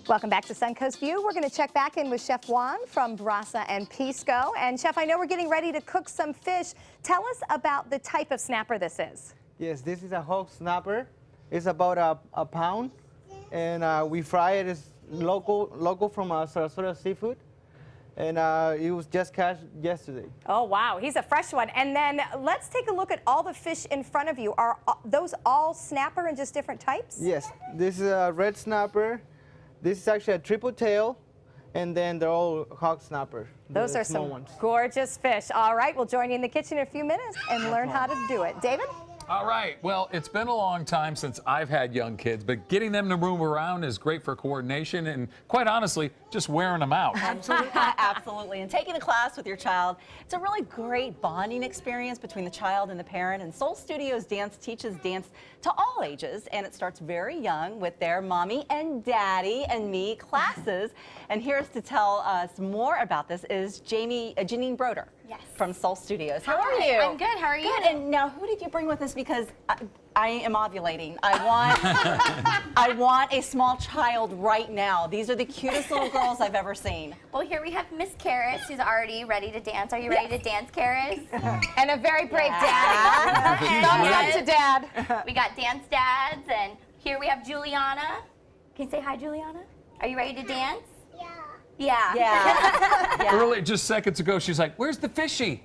Welcome back to Suncoast View. We're going to check back in with Chef Juan from Brasa and Pisco. And Chef, I know we're getting ready to cook some fish. Tell us about the type of snapper this is. Yes, this is a hog snapper. It's about a pound, and we fry it. It's local from Sarasota Seafood, and it was just caught yesterday. Oh, wow. He's a fresh one. And then let's take a look at all the fish in front of you. Are those all snapper and just different types? Yes, this is a red snapper. This is actually a triple tail, and then they're all hog snapper. Those are some gorgeous fish. All right, we'll join you in the kitchen in a few minutes and learn how to do it. David? All right. Well, it's been a long time since I've had young kids, but getting them to move around is great for coordination and, quite honestly, just wearing them out. Absolutely. Absolutely. And taking a class with your child, it's a really great bonding experience between the child and the parent. And Soul Studios Dance teaches dance to all ages, and it starts very young with their Mommy and Daddy and Me classes. And here's to tell us more about this is Janine Broder. Yes. From Soul Studios. How Hi, are you? I'm good. How are you? Good. And now, who did you bring with us? Because I am ovulating. I want a small child right now. These are the cutest little girls I've ever seen. Well, here we have Miss Karras, who's already ready to dance. Are you ready to dance, Karras? And a very brave daddy. Thumbs up to Dad. We got dance dads, and here we have Juliana. Can you say hi, Juliana? Are you ready to dance? Yeah. Earlier, just seconds ago, she's like, "Where's the fishy?"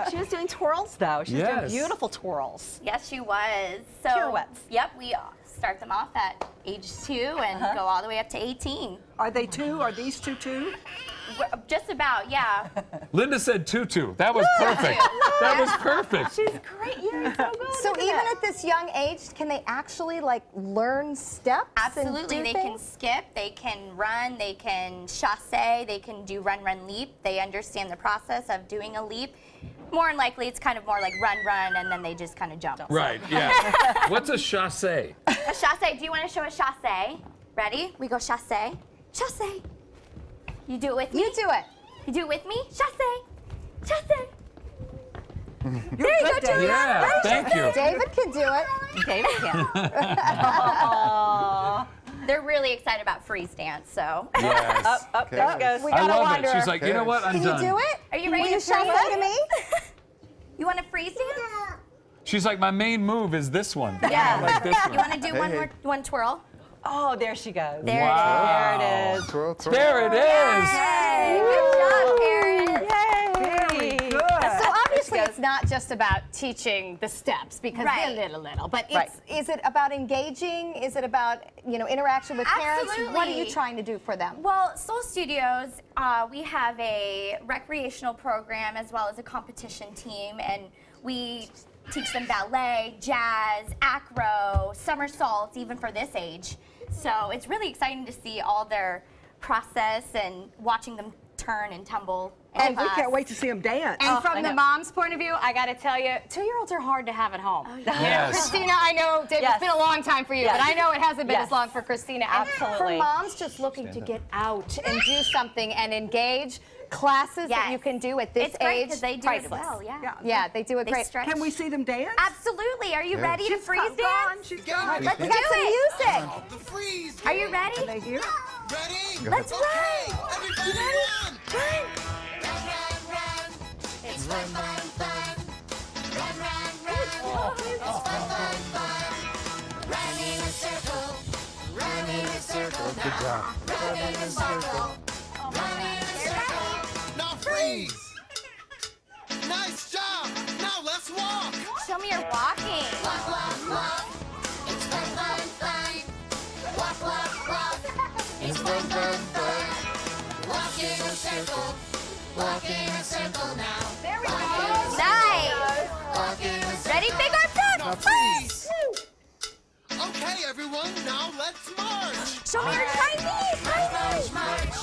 She was doing twirls, though. She was doing Yes. beautiful twirls. Yes, she was. So, Pirouettes. Yep, we start them off at age 2 and go all the way up to 18. Are they 2? Are these 2? Just about, yeah. Linda said tutu. That was perfect. That was perfect. She's great. You're so good. So even at this young age, can they actually learn steps? Absolutely. And do They can things? skip, they can run, they can chasse, they can do run, run, leap. They understand the process of doing a leap. More than likely, it's kind of more like run, run, and then they just kind of jump. Right, yeah. What's a chasse? A chasse. Do you want to show a chasse? Ready? We go chasse. Chasse. You do it with me? You do it. You do it with me? Chasse. Chasse. There you go, Juliana. Yeah, thank you. David can do it. David can. They're really excited about freeze dance, so. Yes. Up, there she goes. We I got a love wanderer. it. She's like, you know what? I'm Can done. you do it? Are you ready Will to you show freeze? that to me? You want to freeze dance? She's like, my main move is this one. Yeah. Like this one. You want to do one twirl? Oh, there she goes. There Wow. There it is. There it is. Yay! Good job, Karen. Very good. So obviously it's not just about teaching the steps because Right. they're little, but Right. is it about engaging? Is it about interaction with parents? What are you Absolutely. trying to do for them? Well, Soul Studios, we have a recreational program as well as a competition team, and we teach them ballet, jazz, acro, somersaults, even for this age. So it's really exciting to see all their process and watching them turn and tumble. And we can't wait to see them dance. And from the mom's point of view, I got to tell you, 2-year-olds are hard to have at home. yeah. Yes. Christina, I know, Dave, it's been a long time for you, but I know it hasn't been as long for Christina. And Absolutely. for moms just looking to get out and do something and engage, classes that you can do at this It's great age, because they do priceless. it well, Yeah, they do it They great. stretch. Can we see them dance? Absolutely. Are you ready to She's freeze gone. dance? She's gone. Let's do We got some it. music. The freeze. Are you ready? Are they here? Ready? Let's Okay, run. everybody You ready? run. Run. Run, run, run. It's fun, fun, fun. Run, run, run. It's fun, fun, fun. Run in a circle. Run in a circle now. Run in a circle. Run in a circle. Now freeze. Nice job. Now let's walk. Show me your walking. Walk, walk, walk. It's fun, fun, fun. Walk, walk, walk. It's fun, fun, fun. Walk in a circle. Walk in a circle now. There we go. Nice. Walk in a circle. Ready? Big arms up. Now freeze. Okay, everyone, now let's march. Show me your Chinese. March, march.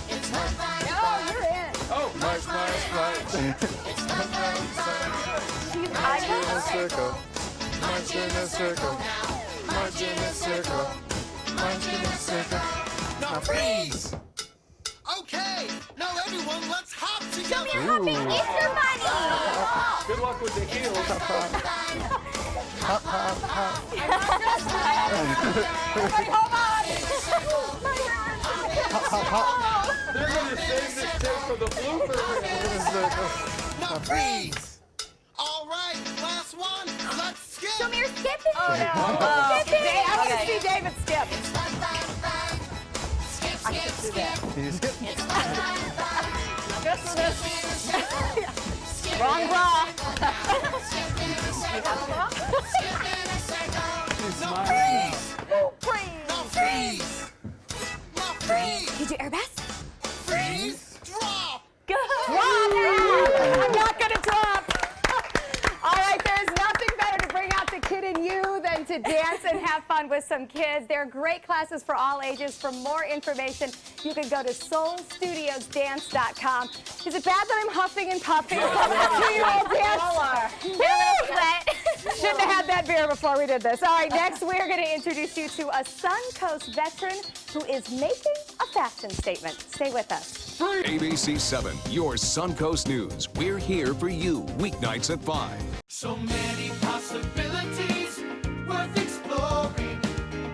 It's fun, fun, fun. You're in. Oh, March, march, march. It's fun, fun, fun. March in a circle. March in a circle. March in a circle. March in a circle. Now freeze. Okay, now everyone, let's hop together. Show me your hopping Easter bunny. Good luck with the heels. Hop, hop, hop. Everybody hold on. Hop, hop, hop. They're going to save this tape for the blooper. Now freeze. All right, last one. Let's skip. Show me your skipping. Oh, no. Skipping. I want to see David skip. It's fun, fun, fun. Skip, skip, skip. Can you skip? It's fun, fun, fun. Just for this. Skip in a circle. Skip Wrong in a bra. circle. Skip in a circle. Skip in a circle. She's Now smiling. freeze. Now freeze. Now freeze. Can you do air best? Freeze. Drop. Good. Drop. I'm not going to drop. All right, there's nothing better to bring out the kid in you than to dance and have fun with some kids. There are great classes for all ages. For more information, you can go to soulstudiosdance.com. Is it bad that I'm huffing and puffing from that 2-year-old dance? Shouldn't have had that beer before we did this. All right, next we're going to introduce you to a Suncoast veteran who is making a fashion statement. Stay with us. ABC 7, your Suncoast News. We're here for you weeknights at 5. So many possibilities worth exploring.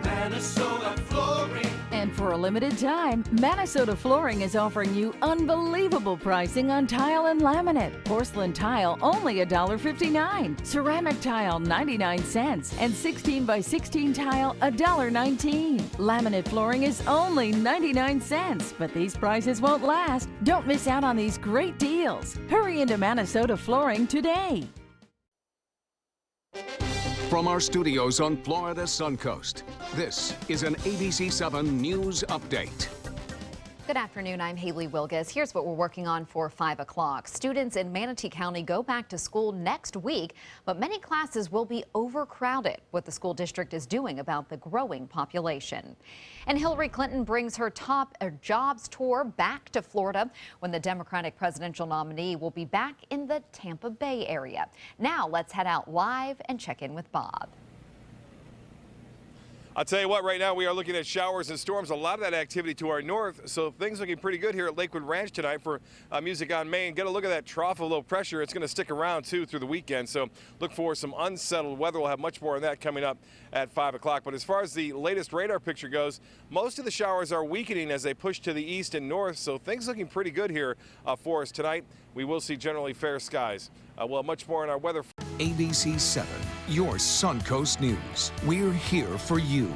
Minnesota Flooring. And for a limited time, Minnesota Flooring is offering you unbelievable pricing on tile and laminate. Porcelain tile only $1.59. Ceramic tile 99 cents. And 16 by 16 tile $1.19. Laminate flooring is only 99 cents. But these prices won't last. Don't miss out on these great deals. Hurry into Minnesota Flooring today. From our studios on Florida's Suncoast, this is an ABC 7 News Update. Good afternoon, I'm Haley Wilgus. Here's what we're working on for 5 o'clock. Students in Manatee County go back to school next week, but many classes will be overcrowded. What the school district is doing about the growing population. And Hillary Clinton brings her top jobs tour back to Florida when the Democratic presidential nominee will be back in the Tampa Bay area. Now let's head out live and check in with Bob. I'll tell you what, right now we are looking at showers and storms. A lot of that activity to our north, so things looking pretty good here at Lakewood Ranch tonight for Music on Main. Get a look at that trough of low pressure. It's going to stick around, too, through the weekend, so look for some unsettled weather. We'll have much more on that coming up at 5 o'clock. But as far as the latest radar picture goes, most of the showers are weakening as they push to the east and north, so things looking pretty good here for us tonight. We will see generally fair skies. We'll have much more on our weather. ABC 7, your Suncoast News. We're here for you.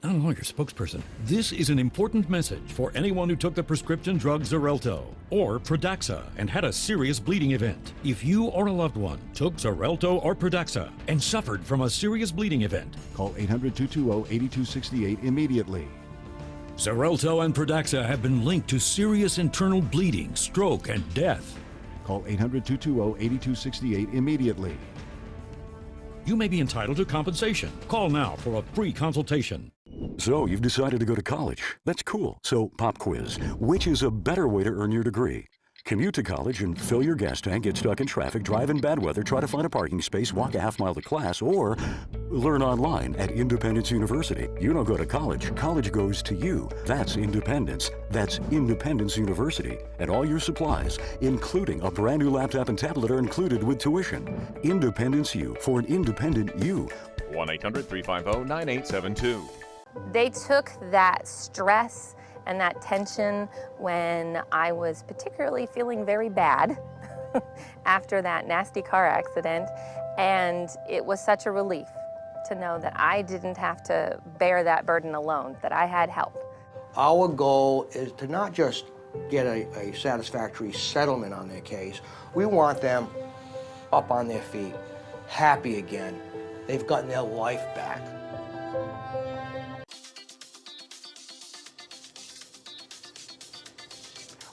I'm your spokesperson. This is an important message for anyone who took the prescription drug Xarelto or Pradaxa and had a serious bleeding event. If you or a loved one took Xarelto or Pradaxa and suffered from a serious bleeding event, call 800-220-8268 immediately. Xarelto and Pradaxa have been linked to serious internal bleeding, stroke, and death. Call 800-220-8268 immediately. You may be entitled to compensation. Call now for a free consultation. So, you've decided to go to college. That's cool. So, pop quiz. Which is a better way to earn your degree? Commute to college and fill your gas tank, get stuck in traffic, drive in bad weather, try to find a parking space, walk a half-mile to class, or learn online at Independence University. You don't go to college. College goes to you. That's independence. That's Independence University. And all your supplies, including a brand new laptop and tablet, are included with tuition. Independence U for an independent you. 1-800-350-9872. They took that stress and that tension when I was particularly feeling very bad after that nasty car accident, and it was such a relief to know that I didn't have to bear that burden alone, that I had help. Our goal is to not just get a satisfactory settlement on their case. We want them up on their feet, happy again. They've gotten their life back.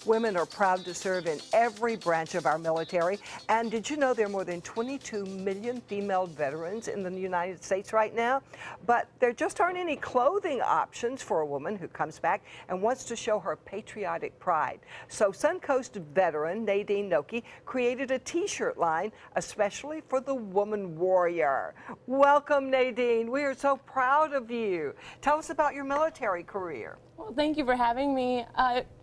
Women are proud to serve in every branch of our military. And did you know there are more than 22 million female veterans in the United States right now? But there just aren't any clothing options for a woman who comes back and wants to show her patriotic pride. So Suncoast veteran Nadine Noki created a t-shirt line especially for the woman warrior. Welcome, Nadine. We are so proud of you. Tell us about your military career. Well, thank you for having me.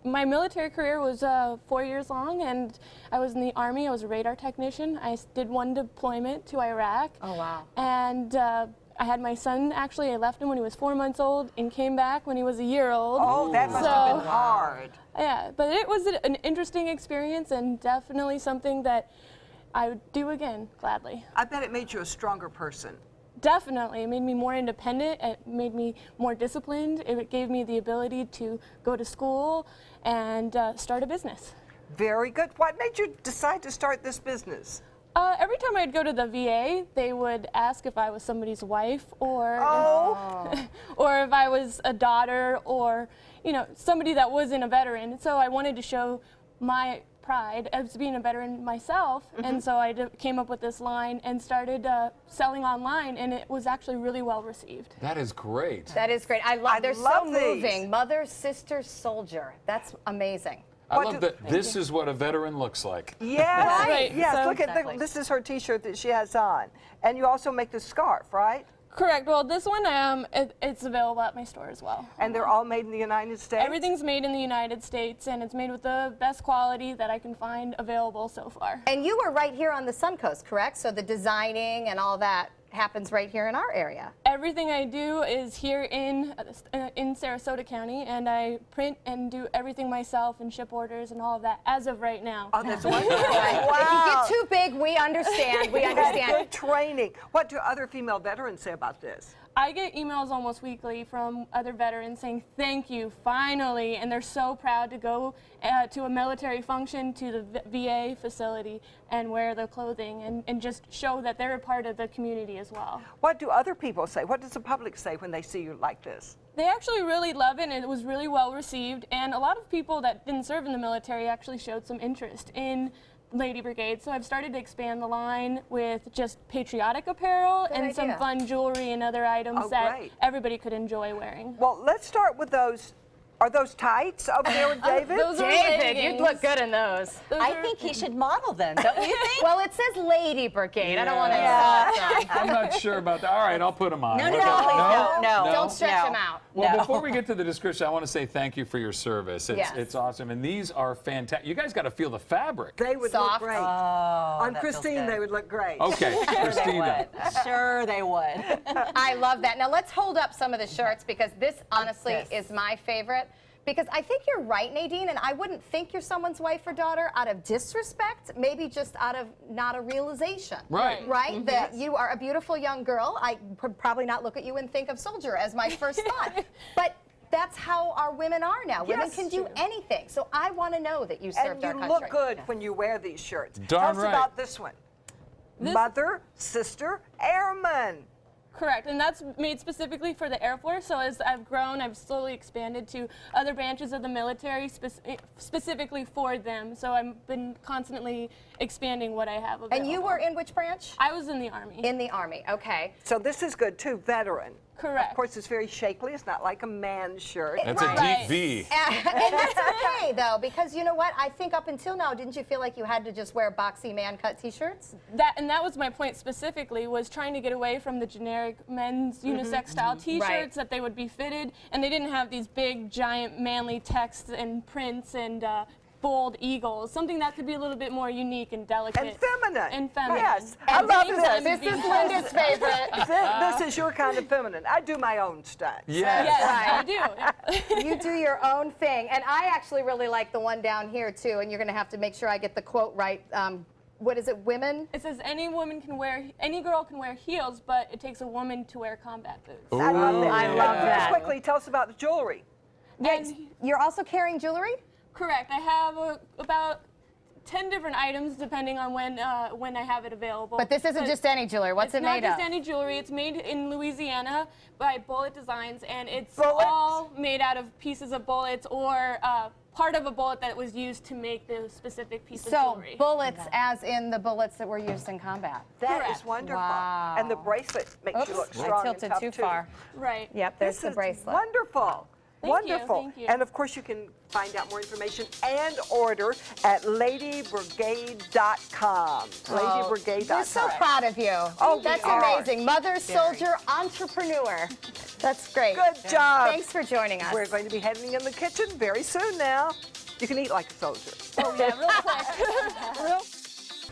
My military career was 4 years long, and I was in the Army. I was a radar technician. I did one deployment to Iraq. Oh, wow. And I had my son, actually. I left him when he was 4 months old and came back when he was a year old. Oh, that must have been hard. Yeah, but it was an interesting experience and definitely something that I would do again, gladly. I bet it made you a stronger person. Definitely. It made me more independent. It made me more disciplined. It gave me the ability to go to school and start a business. Very good. What made you decide to start this business? Every time I'd go to the VA, they would ask if I was somebody's wife or or if I was a daughter or, you know, somebody that wasn't a veteran. So I wanted to show my pride as being a veteran myself, and so I came up with this line and started selling online, and it was actually really well received. That is great. That is great. They're so moving. Mother, sister, soldier. That's amazing. I love that this is what a veteran looks like. Yes, Right. yes. So- Look at this is her T-shirt that she has on, and you also make the scarf, right? Correct. Well, this one, it's available at my store as well. And they're all made in the United States? Everything's made in the United States, and it's made with the best quality that I can find available so far. And you were right here on the Suncoast, correct? So the designing and all that happens right here in our area. Everything I do is here in Sarasota County, and I print and do everything myself and ship orders and all of that as of right now. Oh, that's wonderful. Wow. If you get too big, we understand. We understand. Good training. What do other female veterans say about this? I get emails almost weekly from other veterans saying, thank you, finally, and they're so proud to go to a military function, to the VA facility, and wear the clothing and just show that they're a part of the community as well. What do other people say? What does the public say when they see you like this? They actually really love it, and it was really well received, and a lot of people that didn't serve in the military actually showed some interest in Lady Brigade, so I've started to expand the line with just patriotic apparel and some fun jewelry and other items that everybody could enjoy wearing. Well, let's start with those. Are those tights over there with David? Those are David, leggings. you'd look good in those. I think he should model them, don't you think? Well, it says Lady Brigade. I don't want to. I'm not sure about that. All right, I'll put them on. No, Look no, at- please no. Don't stretch them out. Well, No. before we get to the description, I want to say thank you for your service. It's awesome. And these are fantastic. You guys got to feel the fabric. They would Soft. look great. that On feels Christine, good. they would look great. Okay, Christina. Sure they would. I love that. Now let's hold up some of the shirts because this honestly is my favorite. Because I think you're right, Nadine, and I wouldn't think you're someone's wife or daughter out of disrespect, maybe just out of not a realization. Right. Right? That you are a beautiful young girl. I would probably not look at you and think of soldier as my first thought. But that's how our women are now. Women Yes, can do anything. So I want to know that you served our And country. you look good when you wear these shirts. Darn Tell us right. about this one. Mother, sister, airman. Correct, and that's made specifically for the Air Force. So as I've grown, I've slowly expanded to other branches of the military specifically for them. So I've been constantly expanding what I have available. And you were in which branch? I was in the Army. In the Army, okay. So this is good too, veteran. Correct. Of course, it's very shapely. It's not like a man's shirt. That's a deep V. And that's okay, though, because you know what? I think up until now, didn't you feel like you had to just wear boxy man-cut T-shirts? That was my point specifically, was trying to get away from the generic men's unisex style T-shirts, that they would be fitted, and they didn't have these big, giant, manly texts and prints and bold eagles, something that could be a little bit more unique and delicate. And feminine. And feminine. Yes, And I love this. this. This is Linda's favorite. This is your kind of feminine. I do my own stuff. Yes, I do. You do your own thing. And I actually really like the one down here, too, and you're going to have to make sure I get the quote right. What is it, women? It says any girl can wear heels, but it takes a woman to wear combat boots. I love that. I love that. Just quickly, tell us about the jewelry. Yes, you're also carrying jewelry? Correct. I have about 10 different items depending on when I have it available. But this isn't just any jewelry. What's it made of? It's not just any jewelry. It's made in Louisiana by Bullet Designs, and it's all made out of pieces of bullets or part of a bullet that was used to make the specific piece of jewelry. So bullets as in the bullets that were used in combat. That is wonderful. Wow. And the bracelet makes you look strong I tilted and tough too too. far. Right. Yep, there's This the is bracelet. Wonderful. Thank you, Wonderful. thank you. And of course you can find out more information and order at ladybrigade.com. Ladybrigade.com. We're so proud of you. Oh, that's we are. amazing. Mother, soldier, entrepreneur. That's great. Good job. Thanks for joining us. We're going to be heading in the kitchen very soon now. You can eat like a soldier. Oh yeah, real quick.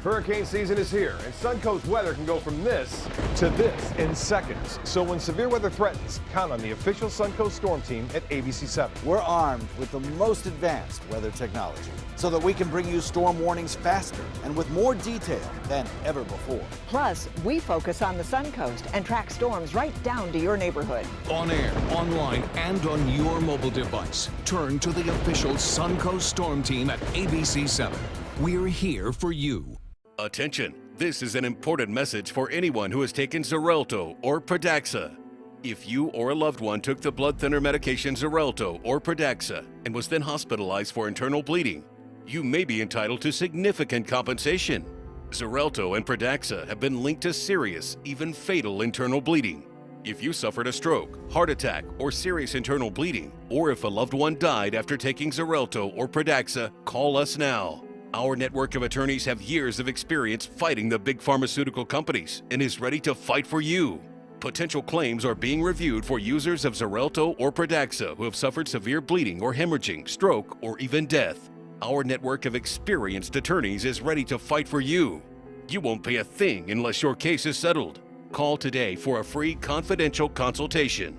Hurricane season is here, and Suncoast weather can go from this to this in seconds. So when severe weather threatens, count on the official Suncoast Storm Team at ABC7. We're armed with the most advanced weather technology so that we can bring you storm warnings faster and with more detail than ever before. Plus, we focus on the Suncoast and track storms right down to your neighborhood. On air, online, and on your mobile device. Turn to the official Suncoast Storm Team at ABC7. We're here for you. Attention, this is an important message for anyone who has taken Xarelto or Pradaxa. If you or a loved one took the blood thinner medication Xarelto or Pradaxa and was then hospitalized for internal bleeding, you may be entitled to significant compensation. Xarelto and Pradaxa have been linked to serious, even fatal internal bleeding. If you suffered a stroke, heart attack, or serious internal bleeding, or if a loved one died after taking Xarelto or Pradaxa, call us now. Our network of attorneys have years of experience fighting the big pharmaceutical companies and is ready to fight for you. Potential claims are being reviewed for users of Xarelto or Pradaxa who have suffered severe bleeding or hemorrhaging, stroke, or even death. Our network of experienced attorneys is ready to fight for you. You won't pay a thing unless your case is settled. Call today for a free confidential consultation.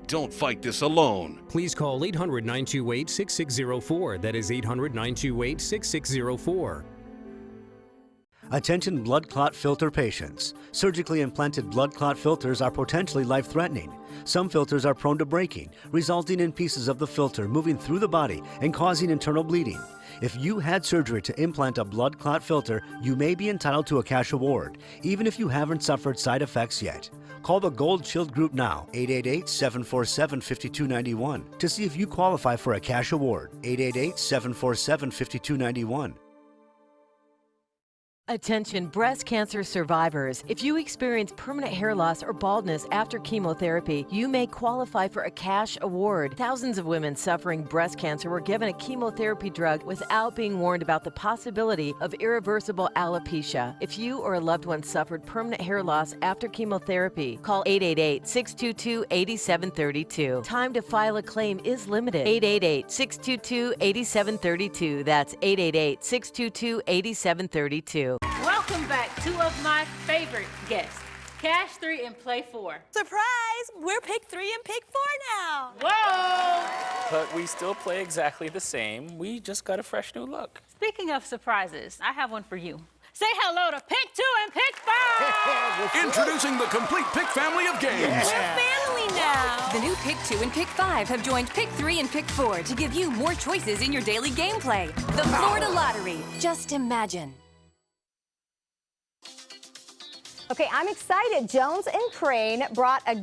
Don't fight this alone. Please call 800-928-6604. That is 800-928-6604. Attention blood clot filter patients. Surgically implanted blood clot filters are potentially life-threatening. Some filters are prone to breaking, resulting in pieces of the filter moving through the body and causing internal bleeding. If you had surgery to implant a blood clot filter, you may be entitled to a cash award, even if you haven't suffered side effects yet. Call the Gold Shield Group now, 888-747-5291, to see if you qualify for a cash award, 888-747-5291. Attention breast cancer survivors. If you experience permanent hair loss or baldness after chemotherapy, you may qualify for a cash award. Thousands of women suffering breast cancer were given a chemotherapy drug without being warned about the possibility of irreversible alopecia. If you or a loved one suffered permanent hair loss after chemotherapy, call 888-622-8732. Time to file a claim is limited. 888-622-8732. That's 888-622-8732. Welcome back, two of my favorite guests, Cash 3 and Play 4. Surprise! We're Pick 3 and Pick 4 now. Whoa! But we still play exactly the same. We just got a fresh new look. Speaking of surprises, I have one for you. Say hello to Pick 2 and Pick 5! Introducing the complete Pick family of games. We're family now. The new Pick 2 and Pick 5 have joined Pick 3 and Pick 4 to give you more choices in your daily gameplay. The Florida Lottery. Just imagine. Okay, I'm excited. Jones and Crane brought a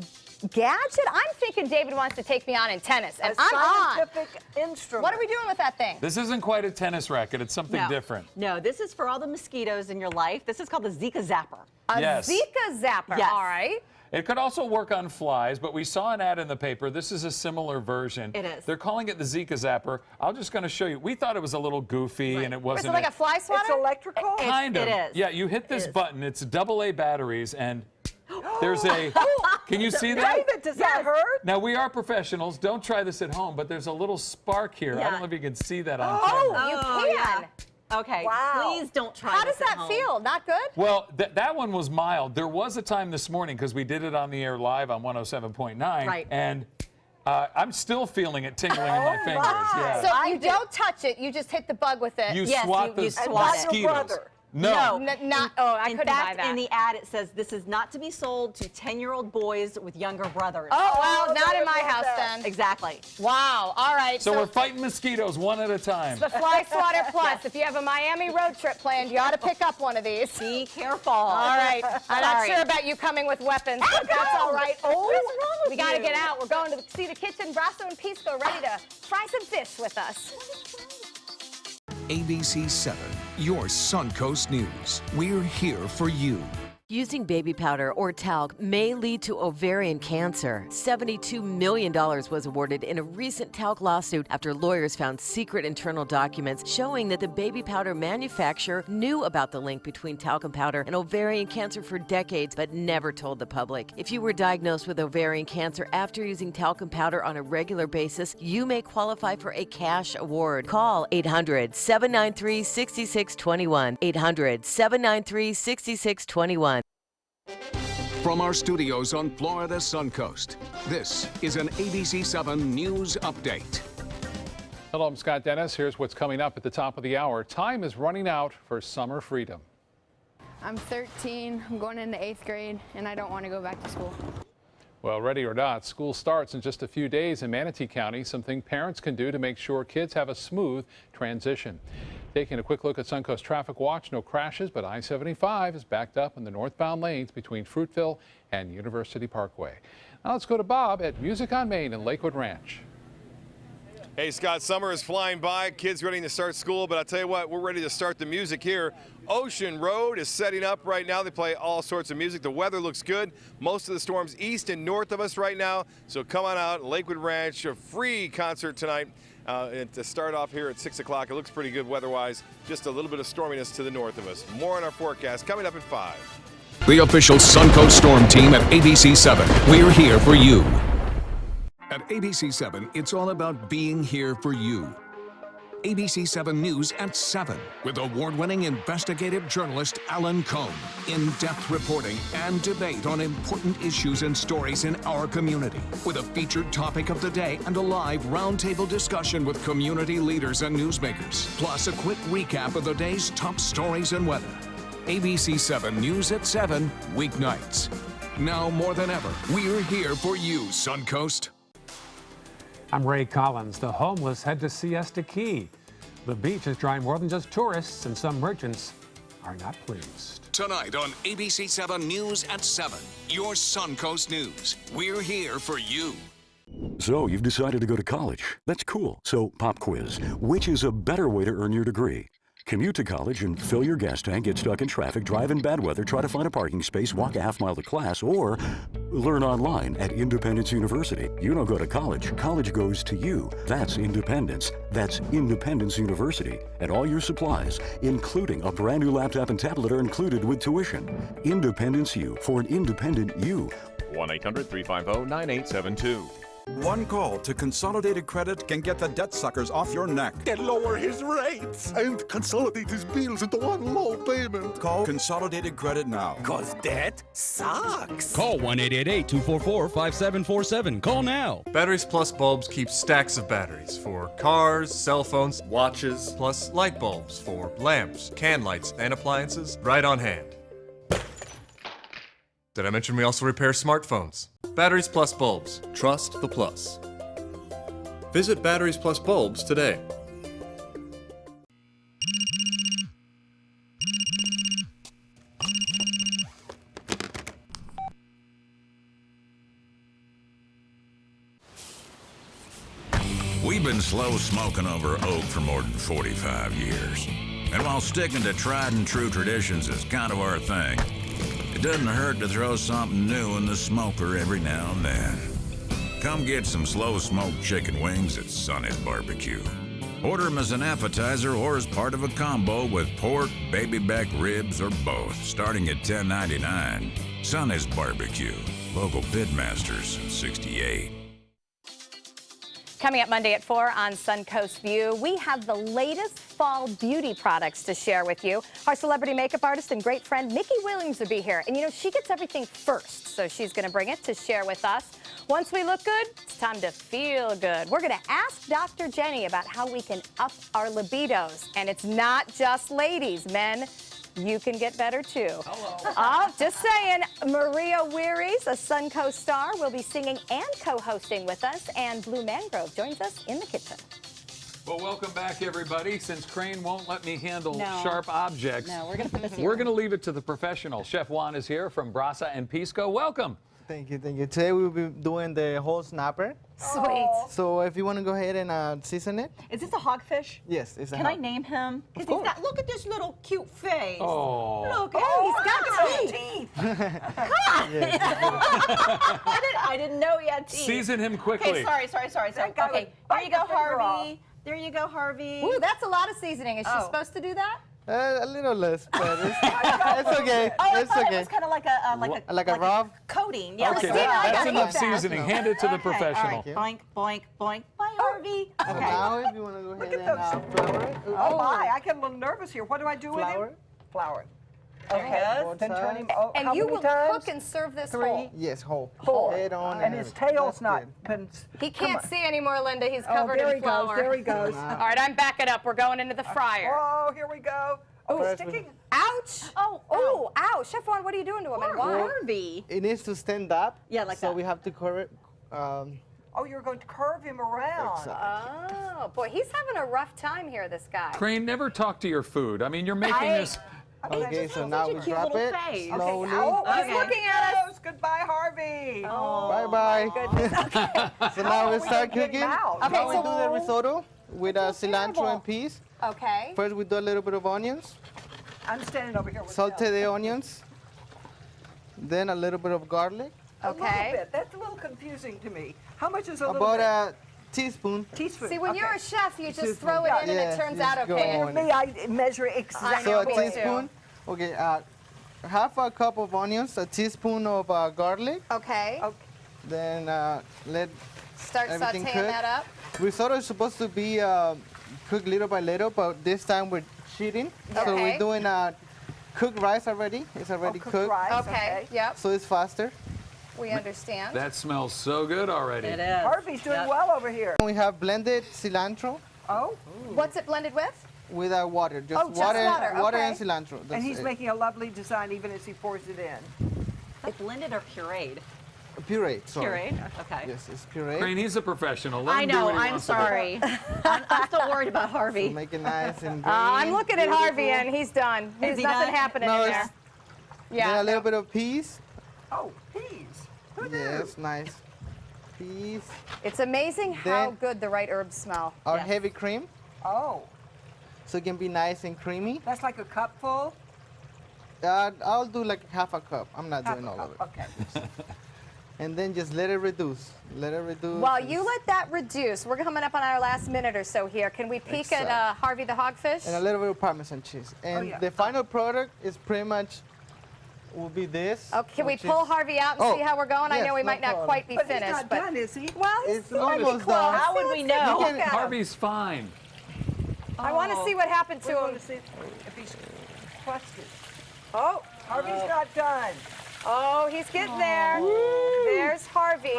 gadget. I'm thinking David wants to take me on in tennis, and I'm on. Scientific instrument. What are we doing with that thing? This isn't quite a tennis racket. It's something different. No, this is for all the mosquitoes in your life. This is called the Zika Zapper. A Yes. Zika zapper. Yes. All right. It could also work on flies, but we saw an ad in the paper. This is a similar version. It is. They're calling it the Zika Zapper. I'm just going to show you. We thought it was a little goofy, and it Is wasn't. it like a fly swatter? It's electrical? Kind of. It is. Yeah, you hit this button. It's AA batteries, and there's a. Can you see that? David, does that hurt? Now, we are professionals. Don't try this at home, but there's a little spark here. I Yeah. don't know if you can see that on Oh, camera. you can. Yeah. Okay, Wow. please don't try How this does at that home. feel? Not good? Well, that one was mild. There was a time this morning, because we did it on the air live on 107.9, Right. and I'm still feeling it tingling in my fingers. Yeah. So you don't touch it. You just hit the bug with it. You Yes, swat the you swat it. mosquitoes. Your brother. No. Not. Oh, I In couldn't buy fact, that. in the ad, it says this is not to be sold to 10-year-old boys with younger brothers. Oh, well, Oh, not in they my love house that. then. Exactly. Wow. All right. So we're fighting mosquitoes one at a time. the Fly Swatter Plus. If you have a Miami road trip planned, you ought to pick up one of these. Be careful. All right. I'm not Sorry. sure about you coming with weapons, but that's all right. Oh, What is wrong with we got to you? get out. We're going to see the kitchen. Brasso and Pisco ready to fry some fish with us. ABC 7, your Suncoast News. We're here for you. Using baby powder or talc may lead to ovarian cancer. $72 million was awarded in a recent talc lawsuit after lawyers found secret internal documents showing that the baby powder manufacturer knew about the link between talcum powder and ovarian cancer for decades, but never told the public. If you were diagnosed with ovarian cancer after using talcum powder on a regular basis, you may qualify for a cash award. Call 800-793-6621. 800-793-6621. From our studios on Florida's Suncoast, this is an ABC 7 News Update. Hello, I'm Scott Dennis. Here's what's coming up at the top of the hour. Time is running out for summer freedom. I'm 13, I'm going into 8th grade, and I don't want to go back to school. Well, ready or not, school starts in just a few days in Manatee County, something parents can do to make sure kids have a smooth transition. Taking a quick look at Suncoast Traffic Watch, no crashes, but I-75 is backed up in the northbound lanes between Fruitville and University Parkway. Now let's go to Bob at Music on Main in Lakewood Ranch. Hey, Scott, summer is flying by. Kids ready to start school, but I'll tell you what, we're ready to start the music here. Ocean Road is setting up right now. They play all sorts of music. The weather looks good. Most of the storms east and north of us right now. So come on out, Lakewood Ranch, a free concert tonight. And to start off here at 6 o'clock, it looks pretty good weather-wise. Just a little bit of storminess to the north of us. More on our forecast coming up at 5. The official Suncoast Storm team at ABC 7. We're here for you. At ABC 7, it's all about being here for you. ABC 7 News at 7 with award-winning investigative journalist Alan Cohn. In-depth reporting and debate on important issues and stories in our community with a featured topic of the day and a live roundtable discussion with community leaders and newsmakers. Plus a quick recap of the day's top stories and weather. ABC 7 News at 7, weeknights. Now more than ever, we're here for you, Suncoast. I'm Ray Collins. The homeless head to Siesta Key. The beach is drawing more than just tourists, and some merchants are not pleased. Tonight on ABC 7 News at 7, your Suncoast News. We're here for you. So you've decided to go to college. That's cool. So pop quiz. Which is a better way to earn your degree? Commute to college and fill your gas tank, get stuck in traffic, drive in bad weather, try to find a parking space, walk a half mile to class, or learn online at Independence University. You don't go to college. College goes to you. That's independence. That's Independence University. And all your supplies, including a brand new laptop and tablet, are included with tuition. Independence U for an independent you. 1-800-350-9872. One call to Consolidated Credit can get the debt suckers off your neck. And lower his rates and consolidate his bills into one low payment. Call Consolidated Credit now. Cause debt sucks. Call 1-888-244-5747. Call now. Batteries Plus bulbs keep stacks of batteries for cars, cell phones, watches, plus light bulbs for lamps, can lights, and appliances right on hand. Did I mention we also repair smartphones? Batteries Plus bulbs. Trust the plus. Visit Batteries Plus bulbs today. We've been slow smoking over oak for more than 45 years. And while sticking to tried and true traditions is kind of our thing, it doesn't hurt to throw something new in the smoker every now and then. Come get some slow smoked chicken wings at Sonny's Barbecue. Order them as an appetizer or as part of a combo with pork, baby back ribs, or both, starting at $10.99. Sonny's Barbecue, local pitmasters since '68. Coming up Monday at 4 on Suncoast View, we have the latest fall beauty products to share with you. Our celebrity makeup artist and great friend, Mickey Williams, will be here. And you know, she gets everything first, so she's going to bring it to share with us. Once we look good, it's time to feel good. We're going to ask Dr. Jenny about how we can up our libidos. And it's not just ladies, men. You can get better too. Hello. Oh, just saying. Maria Wearies, a Suncoast star, will be singing and co-hosting with us, and Blue Mangrove joins us in the kitchen. Well, welcome back, everybody. Since Crane won't let me handle sharp objects, we're going to put this here. We're going to leave it to the professional. Chef Juan is here from Brasa and Pisco. Welcome. Thank you, thank you. Today we'll be doing the whole snapper. Sweet. So if you want to go ahead and season it. Is this a hogfish? Yes, it's a Can I name him? Of course. Look at this little cute face. Oh. Look at he's got teeth. God. I didn't know he had teeth. Season him quickly. Okay, sorry. Okay, there you go, Harvey. There you go, Harvey. Ooh, that's a lot of seasoning. Is she supposed to do that? A little less, but it's okay. It's okay. It was kind of like a raw coating. Yeah. Okay, like that's enough seasoning. Hand it to the professional. All right. Boink, boink. Bye, Harvey. So now if you want to go ahead and flour it. Oh my, I get a little nervous here. What do I do with him? Flour it. Okay, then turn him. Oh, and you will cook and serve this whole? Yes, whole. Head on. And his tail's not. He can't see anymore, Linda. He's covered in flour. There he goes. All right, I'm backing up. We're going into the fryer. Oh, here we go. Oh, sticking. Ouch. Oh, ouch. Chef Juan, what are you doing to him? And why? Harvey. It needs to stand up. Yeah, like that. So we have to curve it. Oh, you're going to curve him around. Exactly. Oh, boy, he's having a rough time here, this guy. Crane, never talk to your food. I mean, you're making this. Okay, so now we drop it slowly. He's looking at us. Goodbye, Harvey. Oh, bye-bye. So now we start cooking. Okay, now we do the risotto with cilantro and peas. Okay. First, we do a little bit of onions. I'm standing over here with Saute the onions. Then a little bit of garlic. A little bit. That's a little confusing to me. How much is a little bit? About a teaspoon. See, when you're a chef, you just throw it in and it turns out okay. For me, I measure exactly. So a teaspoon. Okay, half a cup of onions, a teaspoon of garlic. Okay. Then start everything sauteing cook. that up. Risotto is supposed to be cooked little by little, but this time we're cheating. Okay. So we're doing cooked rice already. It's already cooked. Rice, okay. Yep. So it's faster. We understand. That smells so good already. It is. Harvey's doing well over here. We have blended cilantro. Oh. What's it blended with? With water. Just water. Water Okay. and cilantro. And he's making a lovely design even as he pours it in. It's blended or pureed? Pureed, sorry. Pureed? Okay. Yes, it's pureed. Crane, he's a professional. Let I him do know, what he I'm wants to do. sorry. I'm still worried about Harvey. So make it nice and green. I'm looking at Harvey and he's done. There's nothing happening in there. Then a little bit of peas. Oh, peas. Who knew? Yes, nice. Peas. It's amazing how good the right herbs smell. Our heavy cream. Oh. So it can be nice and creamy. That's like a cup full? I'll do like half a cup. I'm not doing all of it. Okay. And then just let it reduce. Let it reduce. While you let that reduce, we're coming up on our last minute or so here. Can we peek at Harvey the Hogfish? And a little bit of Parmesan cheese. And the final product is pretty much will be this. Oh, can we pull Harvey out and see how we're going? Yes, I know we might not quite be finished. He's not done, is he? Well, it's almost close. done. How would we know? Harvey's fine. I want to see what happened to him. To see if he's crusted. Oh, Harvey's not done. Oh, he's getting there. There's Harvey.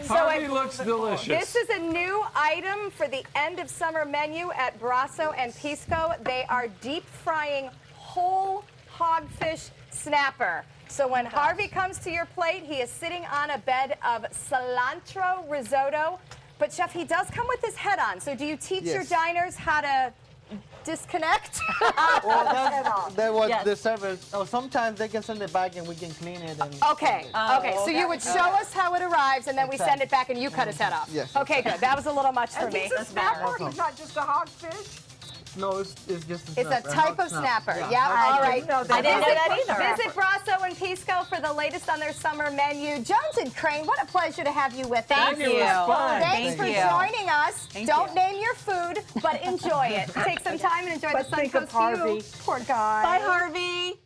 Harvey looks delicious. This is a new item for the end of summer menu at Brasso and Pisco. They are deep frying whole hogfish snapper. So when Harvey comes to your plate, he is sitting on a bed of cilantro risotto. But Chef, he does come with his head on. So do you teach your diners how to disconnect? Well, that was Yes. the service. Oh, sometimes they can send it back and we can clean it. And Okay, okay, so you would show us how it arrives and then we send it back and you cut his head off. Yes. Okay, good. That was a little much for And me. he's a snapper. He's not just a hogfish. No, it's just a It's a snapper, type hog of snap. snapper. Yeah, all right. I didn't know that either. Visit Brasso and Pisco for the latest on their summer menu. Jones and Crane, what a pleasure to have you with us. Thank you. Thanks for Thank you. joining us. Thank Don't you. name your food, but enjoy it. Take some time and enjoy But the think of Suncoast view. Harvey. Poor guy. Bye, Harvey.